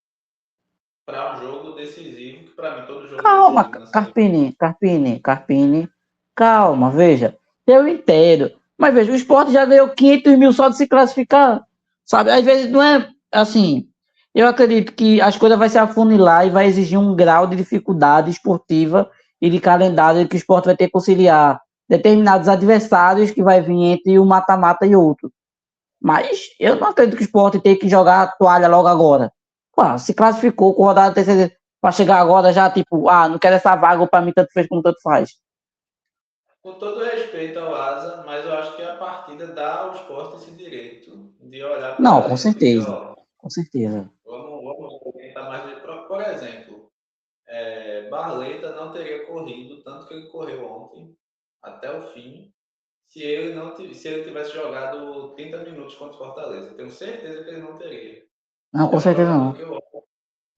Speaker 2: para um jogo decisivo, que para mim todo jogo
Speaker 1: Calma,
Speaker 2: decisivo na Série B.
Speaker 1: Carpini. Calma, veja. Eu entendo. Mas veja, o Sport já ganhou 500 mil só de se classificar. Sabe? Às vezes não é assim. Eu acredito que as coisas vão se afunilar e vai exigir um grau de dificuldade esportiva e de calendário que o Sport vai ter que conciliar determinados adversários que vai vir entre um mata-mata e outro. Mas eu não acredito que o Sport tenha que jogar a toalha logo agora. Pô, se classificou com rodada terceira para chegar agora já, tipo, não quero essa vaga, para mim tanto fez como tanto faz.
Speaker 2: Com todo respeito ao Asa, mas eu acho que a partida dá ao esporte esse direito de olhar
Speaker 1: Não,
Speaker 2: para
Speaker 1: com
Speaker 2: dentro e dizer,
Speaker 1: certeza.
Speaker 2: ó,
Speaker 1: Com certeza.
Speaker 2: vamos tentar mais. Por exemplo, Barleta não teria corrido tanto que ele correu ontem, até o fim, se ele tivesse jogado 30 minutos contra o Fortaleza. Tenho certeza que ele não teria.
Speaker 1: Não,
Speaker 2: É
Speaker 1: com
Speaker 2: um
Speaker 1: certeza
Speaker 2: jogador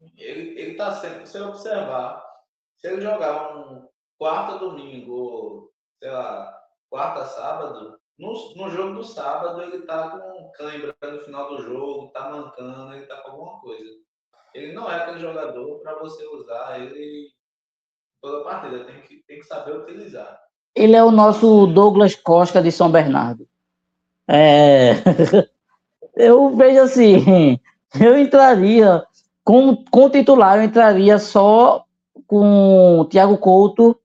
Speaker 1: não.
Speaker 2: que ele tá sempre, se você observar, se ele jogar um quarta domingo, sei lá, quarta sábado, no jogo do sábado ele tá com cãibra no final do jogo, tá mancando, ele tá com alguma coisa. Ele não é aquele jogador para você usar ele toda partida, tem que saber utilizar.
Speaker 1: Ele é o
Speaker 2: Então,
Speaker 1: nosso
Speaker 2: assim,
Speaker 1: Douglas Costa de São Bernardo. É, eu vejo assim, eu entraria com o titular, eu entraria só com o Thiago Couto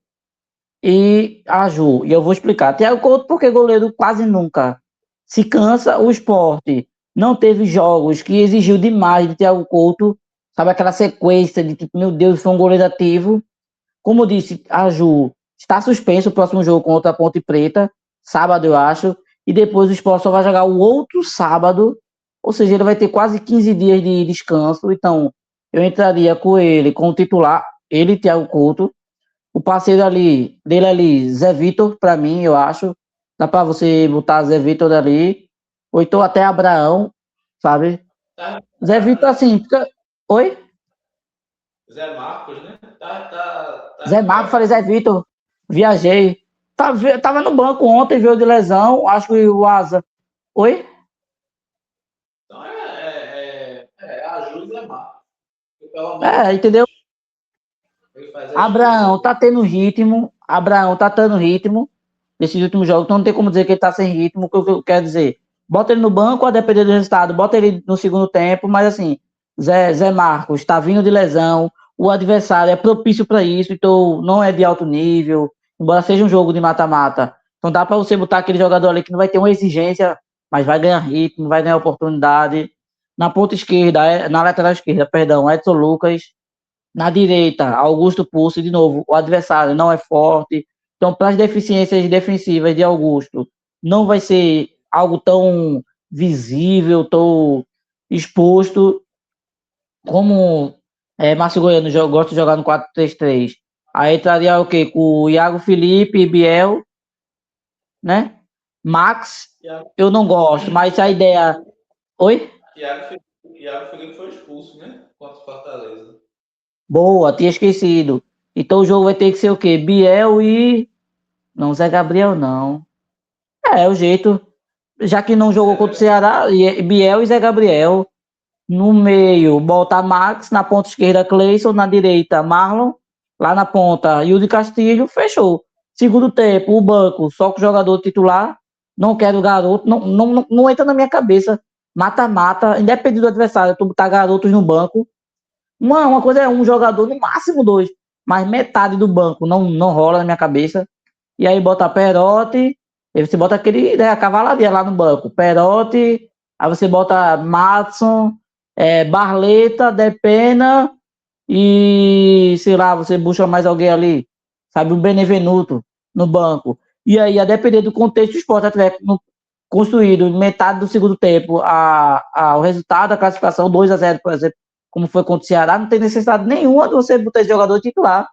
Speaker 1: e a Ju. E eu vou explicar. Thiago Couto, porque goleiro quase nunca se cansa. O Sport não teve jogos que exigiu demais de Thiago Couto. Sabe aquela sequência de tipo, meu Deus, foi um goleiro ativo. Como eu disse, a Ju está suspenso o próximo jogo contra a Ponte Preta, sábado, eu acho. E depois o Sport só vai jogar o outro sábado. Ou seja, ele vai ter quase 15 dias de descanso. Então, eu entraria com ele, com o titular, ele e Thiago Couto, o parceiro dele ali, Zé Vitor, pra mim, eu acho. Dá pra você botar Zé Vitor ali. Ou então até Abraão, sabe?
Speaker 2: tá,
Speaker 1: Zé Vitor, assim, fica. Oi?
Speaker 2: Zé Marcos, né? Tá
Speaker 1: Zé Marcos, falei
Speaker 2: recuperado.
Speaker 1: Zé Vitor. Viajei. Tava no banco ontem, veio de lesão. Acho que o Asa. Oi?
Speaker 2: Então ajuda Zé Marcos. Pelo menos
Speaker 1: Entendeu?
Speaker 2: ele faz a diferença
Speaker 1: Abraão
Speaker 2: ali.
Speaker 1: tá tendo ritmo. Abraão tá tendo ritmo nesses últimos jogos. Então não tem como dizer que ele tá sem ritmo. O que eu quero dizer? Bota ele no banco, a depender do resultado, bota ele no segundo tempo, mas assim, Zé Marcos tá vindo de lesão, o adversário é propício para isso, então não é de alto nível, embora seja um jogo de mata-mata. Então dá para você botar aquele jogador ali que não vai ter uma exigência, mas vai ganhar ritmo, vai ganhar oportunidade. Na ponta esquerda, na lateral esquerda, perdão, Edson Lucas, na direita, Augusto Pulse, de novo, o adversário não é forte. Então, para as deficiências defensivas de Augusto, não vai ser algo tão visível, tão exposto como Márcio Goiano gosta de jogar no 4-3-3. Aí entraria o quê? Com o Iago Felipe, Biel, né? Max,
Speaker 2: Thiago,
Speaker 1: eu não gosto, mas a ideia. Oi?
Speaker 2: Thiago Felipe foi expulso, né? Contra o Fortaleza.
Speaker 1: Boa, tinha esquecido. Então o jogo vai ter que ser o quê? Biel e. Não, Zé Gabriel não. É o jeito. Já que não jogou contra o Ceará, Biel e Zé Gabriel. No meio, bota Max, na ponta esquerda, Cleison, na direita, Marlon, lá na ponta, Yuri Castilho, fechou. Segundo tempo, o banco, só com o jogador titular, não quero garoto, não entra na minha cabeça. Mata-mata, independente do adversário, tu botar garotos no banco. Uma coisa é um jogador, no máximo dois, mas metade do banco não rola na minha cabeça. E aí bota Perotti, aí você bota aquele, a cavalaria lá no banco. Perotti, aí você bota Matson, Barleta, Depena e, sei lá, você busca mais alguém ali, sabe, o Benevenuto no banco. E aí, a depender do contexto, o Sport Atlético construído em metade do segundo tempo o resultado da classificação 2-0, por exemplo, como foi contra o Ceará, não tem necessidade nenhuma de você botar esse jogador titular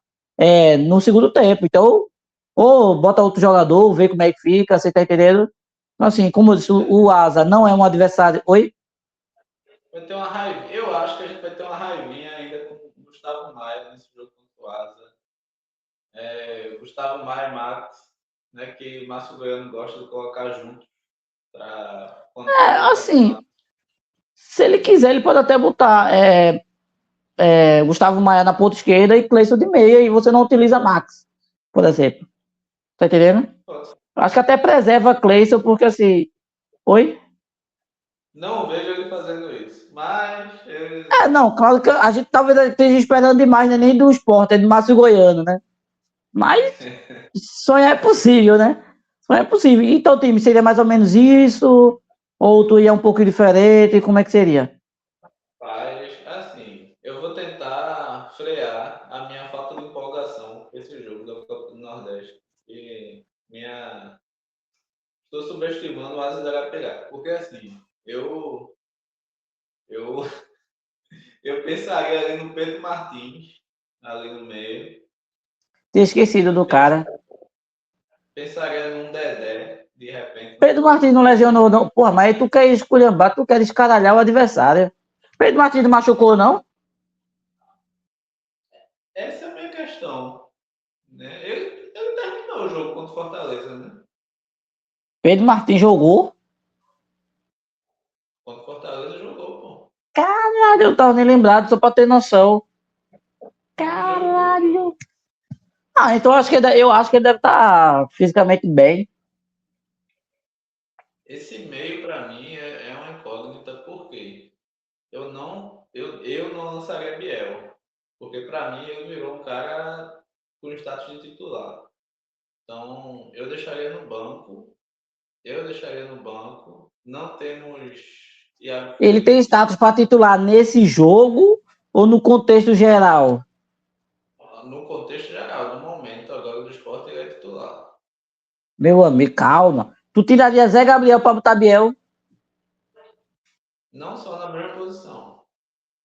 Speaker 1: no segundo tempo. Então, ou bota outro jogador, vê como é que fica, você tá entendendo? Então, assim, como eu disse, o Asa não é um adversário. Oi?
Speaker 2: Vai ter uma raiva. Eu acho que a gente vai ter uma raivinha ainda com o Gustavo Maia nesse jogo contra o Asa. Gustavo Maia e Max, né, que o Márcio Goiano gosta de colocar junto para quando for
Speaker 1: Assim,
Speaker 2: escalar.
Speaker 1: se ele quiser, ele pode até botar Gustavo Maia na ponta esquerda e Cleison de meia, e você não utiliza Max, por exemplo. Tá entendendo? Acho que até preserva Cleison, porque assim. Oi?
Speaker 2: Não vejo ele fazendo isso, mas
Speaker 1: Não, claro que a gente talvez esteja esperando demais, né? Nem do esporte, é do Márcio Goiano, né? Mas sonhar é possível, né? Sonhar é possível. Então o time seria mais ou menos isso? Ou tu ia um pouco diferente? Como é que seria?
Speaker 2: Mas, assim, eu vou tentar frear a minha falta de empolgação com esse jogo da Copa do Nordeste. E estou subestimando o Asa da pegar. Porque, assim, eu, eu pensaria ali no Pedro Martins, ali no meio.
Speaker 1: Tinha esquecido do cara.
Speaker 2: Pensaria num Dedé, de repente, no
Speaker 1: Pedro
Speaker 2: banco.
Speaker 1: Martins não lesionou, não. Porra, mas aí tu quer esculhambar, tu quer escaralhar o adversário. Pedro Martins não machucou, não?
Speaker 2: Essa é a minha questão. Né? Ele terminou o jogo contra o Fortaleza, né?
Speaker 1: Pedro Martins jogou.
Speaker 2: Contra o Fortaleza jogou, pô.
Speaker 1: Caralho, eu não tava nem lembrado, só pra ter noção.
Speaker 2: Jogou.
Speaker 1: Caralho. Então eu acho que ele deve estar fisicamente bem.
Speaker 2: Esse meio, para mim, é uma incógnita, porque eu não lançaria Biel. Porque, para mim, ele virou um cara com status de titular. Então, eu deixaria no banco. Eu deixaria no banco. Não temos Iago
Speaker 1: Ele tem
Speaker 2: Felipe.
Speaker 1: status para titular nesse jogo ou no contexto geral?
Speaker 2: No contexto geral, no momento agora do esporte, ele é titular.
Speaker 1: Meu amigo, calma. Tu tiraria Zé Gabriel para botar Biel?
Speaker 2: Não só na mesma posição.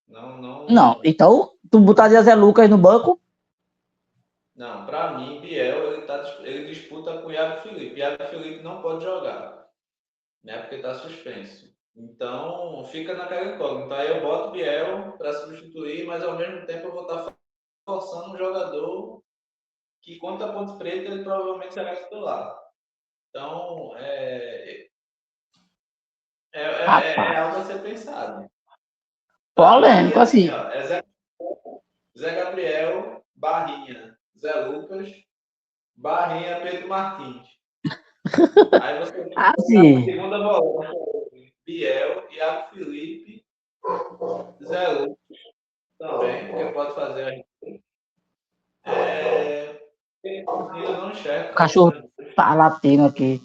Speaker 1: Não. Então, tu botaria Zé Lucas no banco?
Speaker 2: Não, para mim, Biel ele disputa com o Iago Felipe. Iago Felipe não pode jogar, né? Porque está suspenso. Então, fica naquela incógnita. Aí eu boto Biel para substituir, mas ao mesmo tempo eu vou estar forçando um jogador que, contra a Ponte Preta, ele provavelmente será titular. Então, é
Speaker 1: Rapaz,
Speaker 2: algo a ser pensado. Para mim,
Speaker 1: polêmico,
Speaker 2: é assim,
Speaker 1: assim.
Speaker 2: ó, Zé Gabriel, Barrinha, Zé Lucas, Barrinha, Pedro Martins. Aí você tem a
Speaker 1: Assim,
Speaker 2: segunda volta, Biel, Iago Felipe, Zé Lucas também, porque pode fazer a gente. Eu não enxergo
Speaker 1: o
Speaker 2: fazendo
Speaker 1: cachorro
Speaker 2: as duas.
Speaker 1: tá latindo aqui.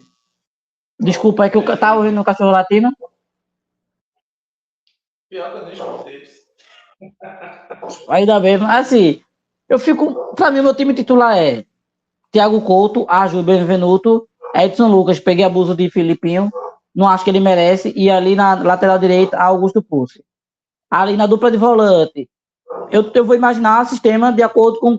Speaker 1: Desculpa, é
Speaker 2: Pronto,
Speaker 1: que eu tava ouvindo o cachorro latindo.
Speaker 2: pior que eu nem escutei.
Speaker 1: Ainda bem, mas assim, eu fico. Pra mim, meu time titular é Thiago Couto, Aju Benvenuto, Edson Lucas, peguei abuso de Filipinho, não acho que ele merece, e ali na lateral direita, Augusto Pucci. Ali na dupla de volante, eu vou imaginar o sistema de acordo com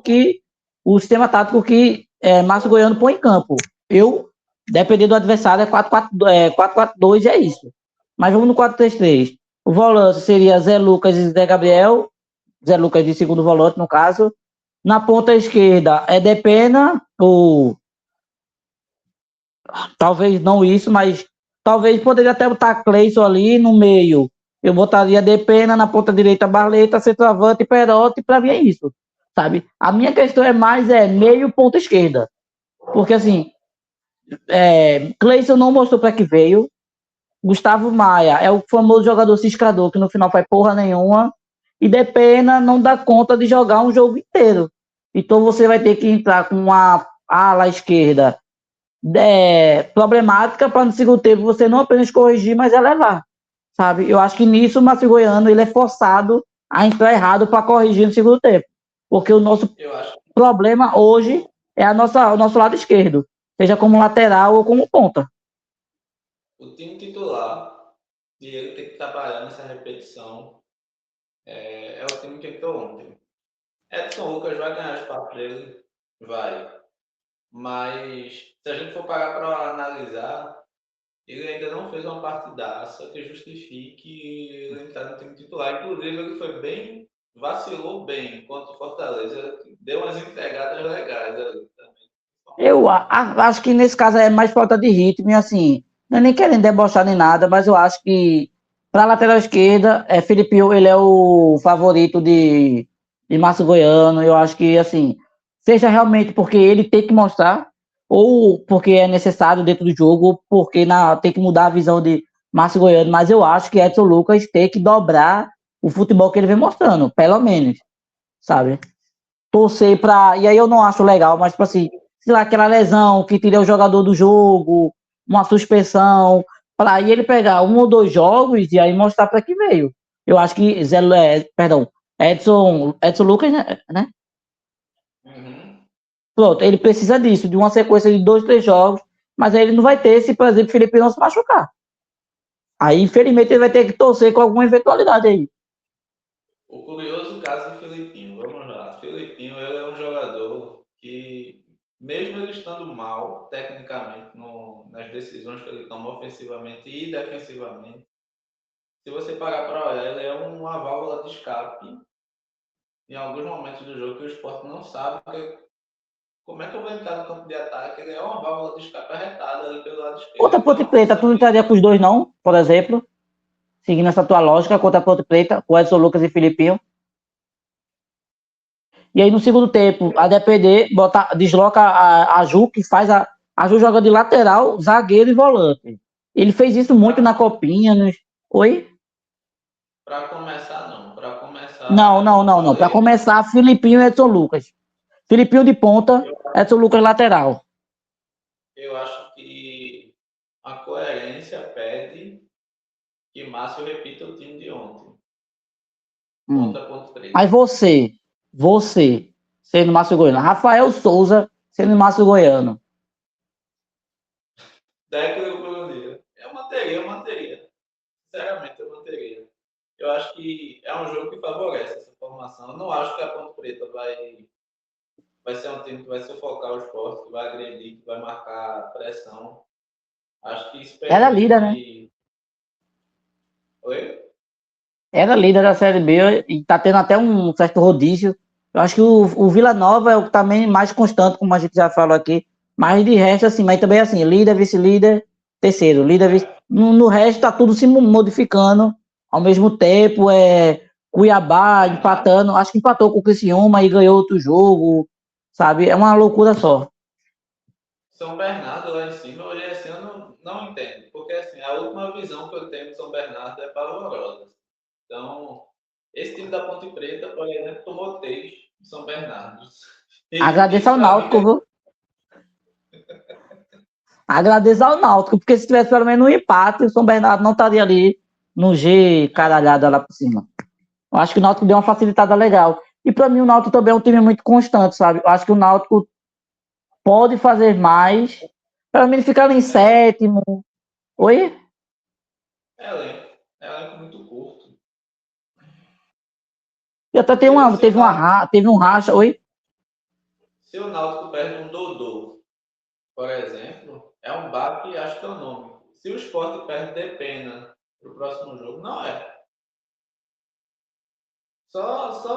Speaker 1: o sistema tático que Márcio Goiano põe em campo. Eu, dependendo do adversário, é 4-4-2 e é isso. Mas vamos no 4-3-3. O volante seria Zé Lucas e Zé Gabriel, Zé Lucas de segundo volante, no caso. Na ponta esquerda é Depena, ou talvez não isso, mas talvez poderia até botar Cleison ali no meio. Eu botaria Depena na ponta direita, Barleta, centroavante, Perotti, para mim é isso, sabe? A minha questão é mais meio ponta esquerda, porque assim, Cleison não mostrou para que veio, Gustavo Maia é o famoso jogador ciscador que no final faz porra nenhuma, e Depena não dá conta de jogar um jogo inteiro. Então você vai ter que entrar com uma ala esquerda problemática para no segundo tempo você não apenas corrigir, mas elevar, sabe? Eu acho que nisso o Márcio Goiano ele é forçado a entrar errado para corrigir no segundo tempo, porque o nosso
Speaker 2: Eu acho,
Speaker 1: problema hoje é o nosso lado esquerdo, seja como lateral ou como ponta.
Speaker 2: o time titular, e ele tem que trabalhar nessa repetição, é o time que entrou ontem. Edson Lucas vai ganhar espaço dele? Vai. Mas se a gente for parar para analisar, ele ainda não fez uma partidaça que justifique ele entrar no time titular. Inclusive, ele foi bem, vacilou bem contra o Fortaleza, deu umas entregadas legais ali também.
Speaker 1: Eu acho que nesse caso é mais falta de ritmo, e assim, não é nem querendo debochar nem nada, mas eu acho que para a lateral esquerda, Filipinho, ele é o favorito de Márcio Goiano. Eu acho que, assim, seja realmente porque ele tem que mostrar, ou porque é necessário dentro do jogo, ou porque tem que mudar a visão de Márcio Goiano, mas eu acho que Edson Lucas tem que dobrar o futebol que ele vem mostrando, pelo menos, sabe? Torcer pra. E aí eu não acho legal, mas, tipo assim, sei lá, aquela lesão que tira o jogador do jogo, uma suspensão, para aí ele pegar um ou dois jogos e aí mostrar para que veio. Eu acho que perdão, Edson Lucas, né?
Speaker 2: Uhum.
Speaker 1: Pronto, ele precisa disso, de uma sequência de dois, três jogos, mas aí ele não vai ter se, por exemplo, o Felipe não se machucar. Aí, infelizmente, ele vai ter que torcer com alguma eventualidade aí.
Speaker 2: O curioso caso de Filipinho, vamos lá. Filipinho, ele é um jogador que, mesmo ele estando mal, tecnicamente, nas decisões que ele toma ofensivamente e defensivamente, se você parar para olhar, ele é uma válvula de escape em alguns momentos do jogo que o Sport não sabe como é que eu vou entrar no campo de ataque. Ele é uma válvula de escape arretada ali pelo lado
Speaker 1: Contra a
Speaker 2: esquerdo. Ele é
Speaker 1: Ponte
Speaker 2: uma
Speaker 1: Preta, tu
Speaker 2: função
Speaker 1: não
Speaker 2: que
Speaker 1: entraria com os dois, não? Por exemplo, seguindo essa tua lógica, contra a Ponte Preta, com Edson Lucas e Filipinho. E aí no segundo tempo, a depender, desloca a Ju, que faz a Ju joga de lateral, zagueiro e volante. Ele fez isso muito na Copinha. Oi?
Speaker 2: para começar, não. Para começar,
Speaker 1: Não,
Speaker 2: é
Speaker 1: não,
Speaker 2: como eu
Speaker 1: não, não. Para
Speaker 2: falei,
Speaker 1: começar, Filipinho e Edson Lucas. Filipinho de ponta,
Speaker 2: eu,
Speaker 1: Edson Lucas lateral.
Speaker 2: eu acho que a coerência pede que Márcio repita o time de ontem,
Speaker 1: Hum.
Speaker 2: contra a Ponte
Speaker 1: Mas
Speaker 2: Preta.
Speaker 1: você, sendo Márcio Goiano. Rafael Souza, sendo Márcio Goiano.
Speaker 2: Técnico pelo dia. Eu manteria. Sinceramente, eu manteria. Eu acho que é um jogo que favorece essa formação. Eu não acho que a Ponte Preta vai ser um time que vai sufocar o esporte, que vai agredir, que vai marcar pressão. Acho que isso
Speaker 1: Era líder, né?
Speaker 2: permite. Oi?
Speaker 1: Era líder da Série B e tá tendo até um certo rodízio. Eu acho que o Vila Nova é o que tá mais constante, como a gente já falou aqui. Mas de resto, assim, mas também assim, líder, vice-líder, terceiro, líder, vice. No resto tá tudo se modificando ao mesmo tempo. Cuiabá empatando, acho que empatou com o Criciúma e ganhou outro jogo, sabe? É uma loucura só.
Speaker 2: São Bernardo lá em cima, eu olhei assim, eu não entendo. Porque assim, a última visão que eu tenho de São Bernardo é pavorosa. Então, esse time da Ponte Preta, por exemplo, tomou 3 de São Bernardo. E
Speaker 1: Agradeço
Speaker 2: isso
Speaker 1: ao
Speaker 2: para mim
Speaker 1: Náutico, viu? Agradeço ao Náutico, porque se tivesse pelo menos um empate, o São Bernardo não estaria ali no G caralhada lá por cima. Eu acho que o Náutico deu uma facilitada legal. E para mim o Náutico também é um time muito constante, sabe? Eu acho que o Náutico pode fazer mais. Para mim ele ficar ali em sétimo. Oi?
Speaker 2: é elenco muito curto.
Speaker 1: E até
Speaker 2: Se o Náutico,
Speaker 1: teve um racha. Oi?
Speaker 2: se o Náutico perde um Dodô, por exemplo, é um baque astronômico. Se o Sport perde de pena para o próximo jogo, não é.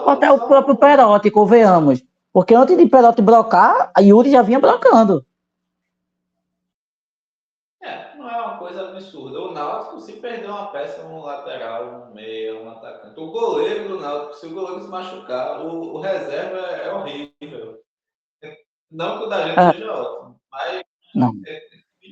Speaker 1: Até o
Speaker 2: Só
Speaker 1: próprio Perotti, convenhamos. Porque antes de Perotti brocar, a Yuri já vinha brocando.
Speaker 2: não é uma coisa absurda. O Náutico, se perder uma peça, um lateral, um meia, um atacante. O goleiro do Náutico, se o goleiro se machucar, o reserva é horrível. Não que o da gente
Speaker 1: É,
Speaker 2: seja ótimo, mas
Speaker 1: não.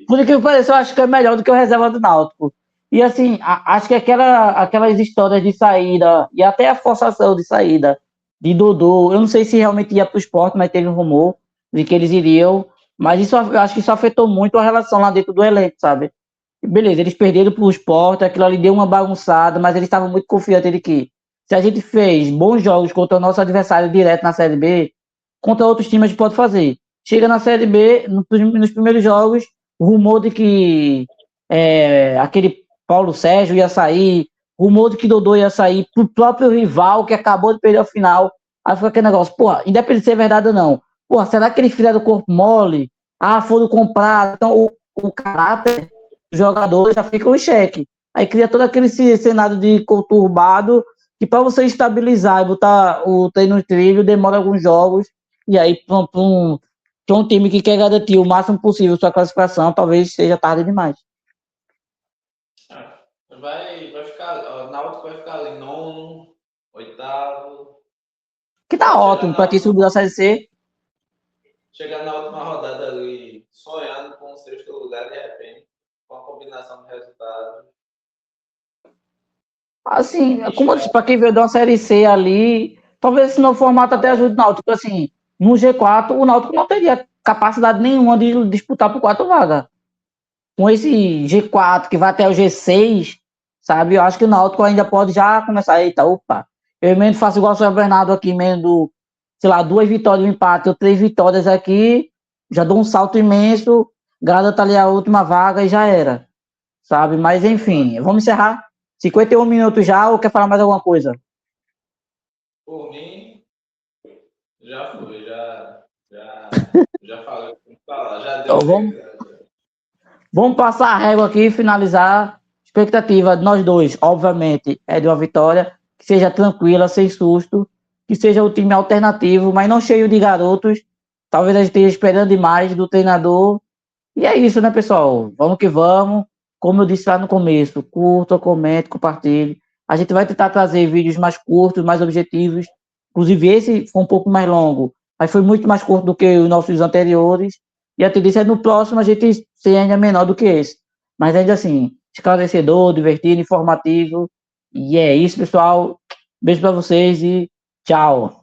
Speaker 1: Por incrível que pareça, eu acho que é melhor do que o reserva do Náutico. E assim, acho que aquelas histórias de saída, e até a forçação de saída de Dodô, eu não sei se realmente ia para o esporte, mas teve um rumor de que eles iriam. Mas isso eu acho que isso afetou muito a relação lá dentro do elenco, sabe? Beleza, eles perderam para o esporte, aquilo ali deu uma bagunçada, mas eles estavam muito confiantes de que se a gente fez bons jogos contra o nosso adversário direto na Série B, contra outros times a gente pode fazer. Chega na Série B, nos primeiros jogos, o rumor de que aquele Paulo Sérgio ia sair, rumor de que Dodô ia sair pro próprio rival que acabou de perder a final. Aí fica aquele negócio, porra, independente de ser verdade ou não, porra, será que eles fizeram do corpo mole? Ah, foram comprar, então o caráter dos jogadores já fica em xeque. Aí cria todo aquele cenário de conturbado que para você estabilizar e botar o treino no trilho demora alguns jogos, e aí para um time que quer garantir o máximo possível sua classificação, talvez seja tarde demais.
Speaker 2: Vai ficar, o Náutico vai ficar ali nono, oitavo.
Speaker 1: Que tá ótimo para quem subiu da Série C.
Speaker 2: Chegar na última rodada ali, sonhando com o sexto lugar, de repente, com a combinação de resultados.
Speaker 1: Assim, como eu disse, para quem veio de uma Série C ali, talvez esse novo formato até ajude o Náutico. Assim, no G4, o Náutico não teria capacidade nenhuma de disputar por 4 vagas. Com esse G4 que vai até o G6, sabe? Eu acho que o Náutico ainda pode já começar. Eita, opa. Eu mesmo faço igual o São Bernardo aqui, mesmo, sei lá, 2 vitórias, um empate ou 3 vitórias aqui, já dou um salto imenso, garanto ali a última vaga e já era, sabe? Mas enfim, vamos encerrar. 51 minutos já, ou quer falar mais alguma coisa?
Speaker 2: Por mim, já foi, já falei o que falar, já deu
Speaker 1: Então, vamos passar a régua aqui e finalizar. Expectativa de nós dois, obviamente, é de uma vitória que seja tranquila, sem susto, que seja o time alternativo, mas não cheio de garotos. Talvez a gente esteja esperando demais do treinador. E é isso, né, pessoal? Vamos que vamos. Como eu disse lá no começo, curta, comente, compartilhe. A gente vai tentar trazer vídeos mais curtos, mais objetivos. Inclusive, esse foi um pouco mais longo, mas foi muito mais curto do que os nossos anteriores. E a tendência é no próximo a gente ser ainda menor do que esse. Mas ainda assim, esclarecedor, divertido, informativo. E é isso, pessoal. Beijo para vocês e tchau.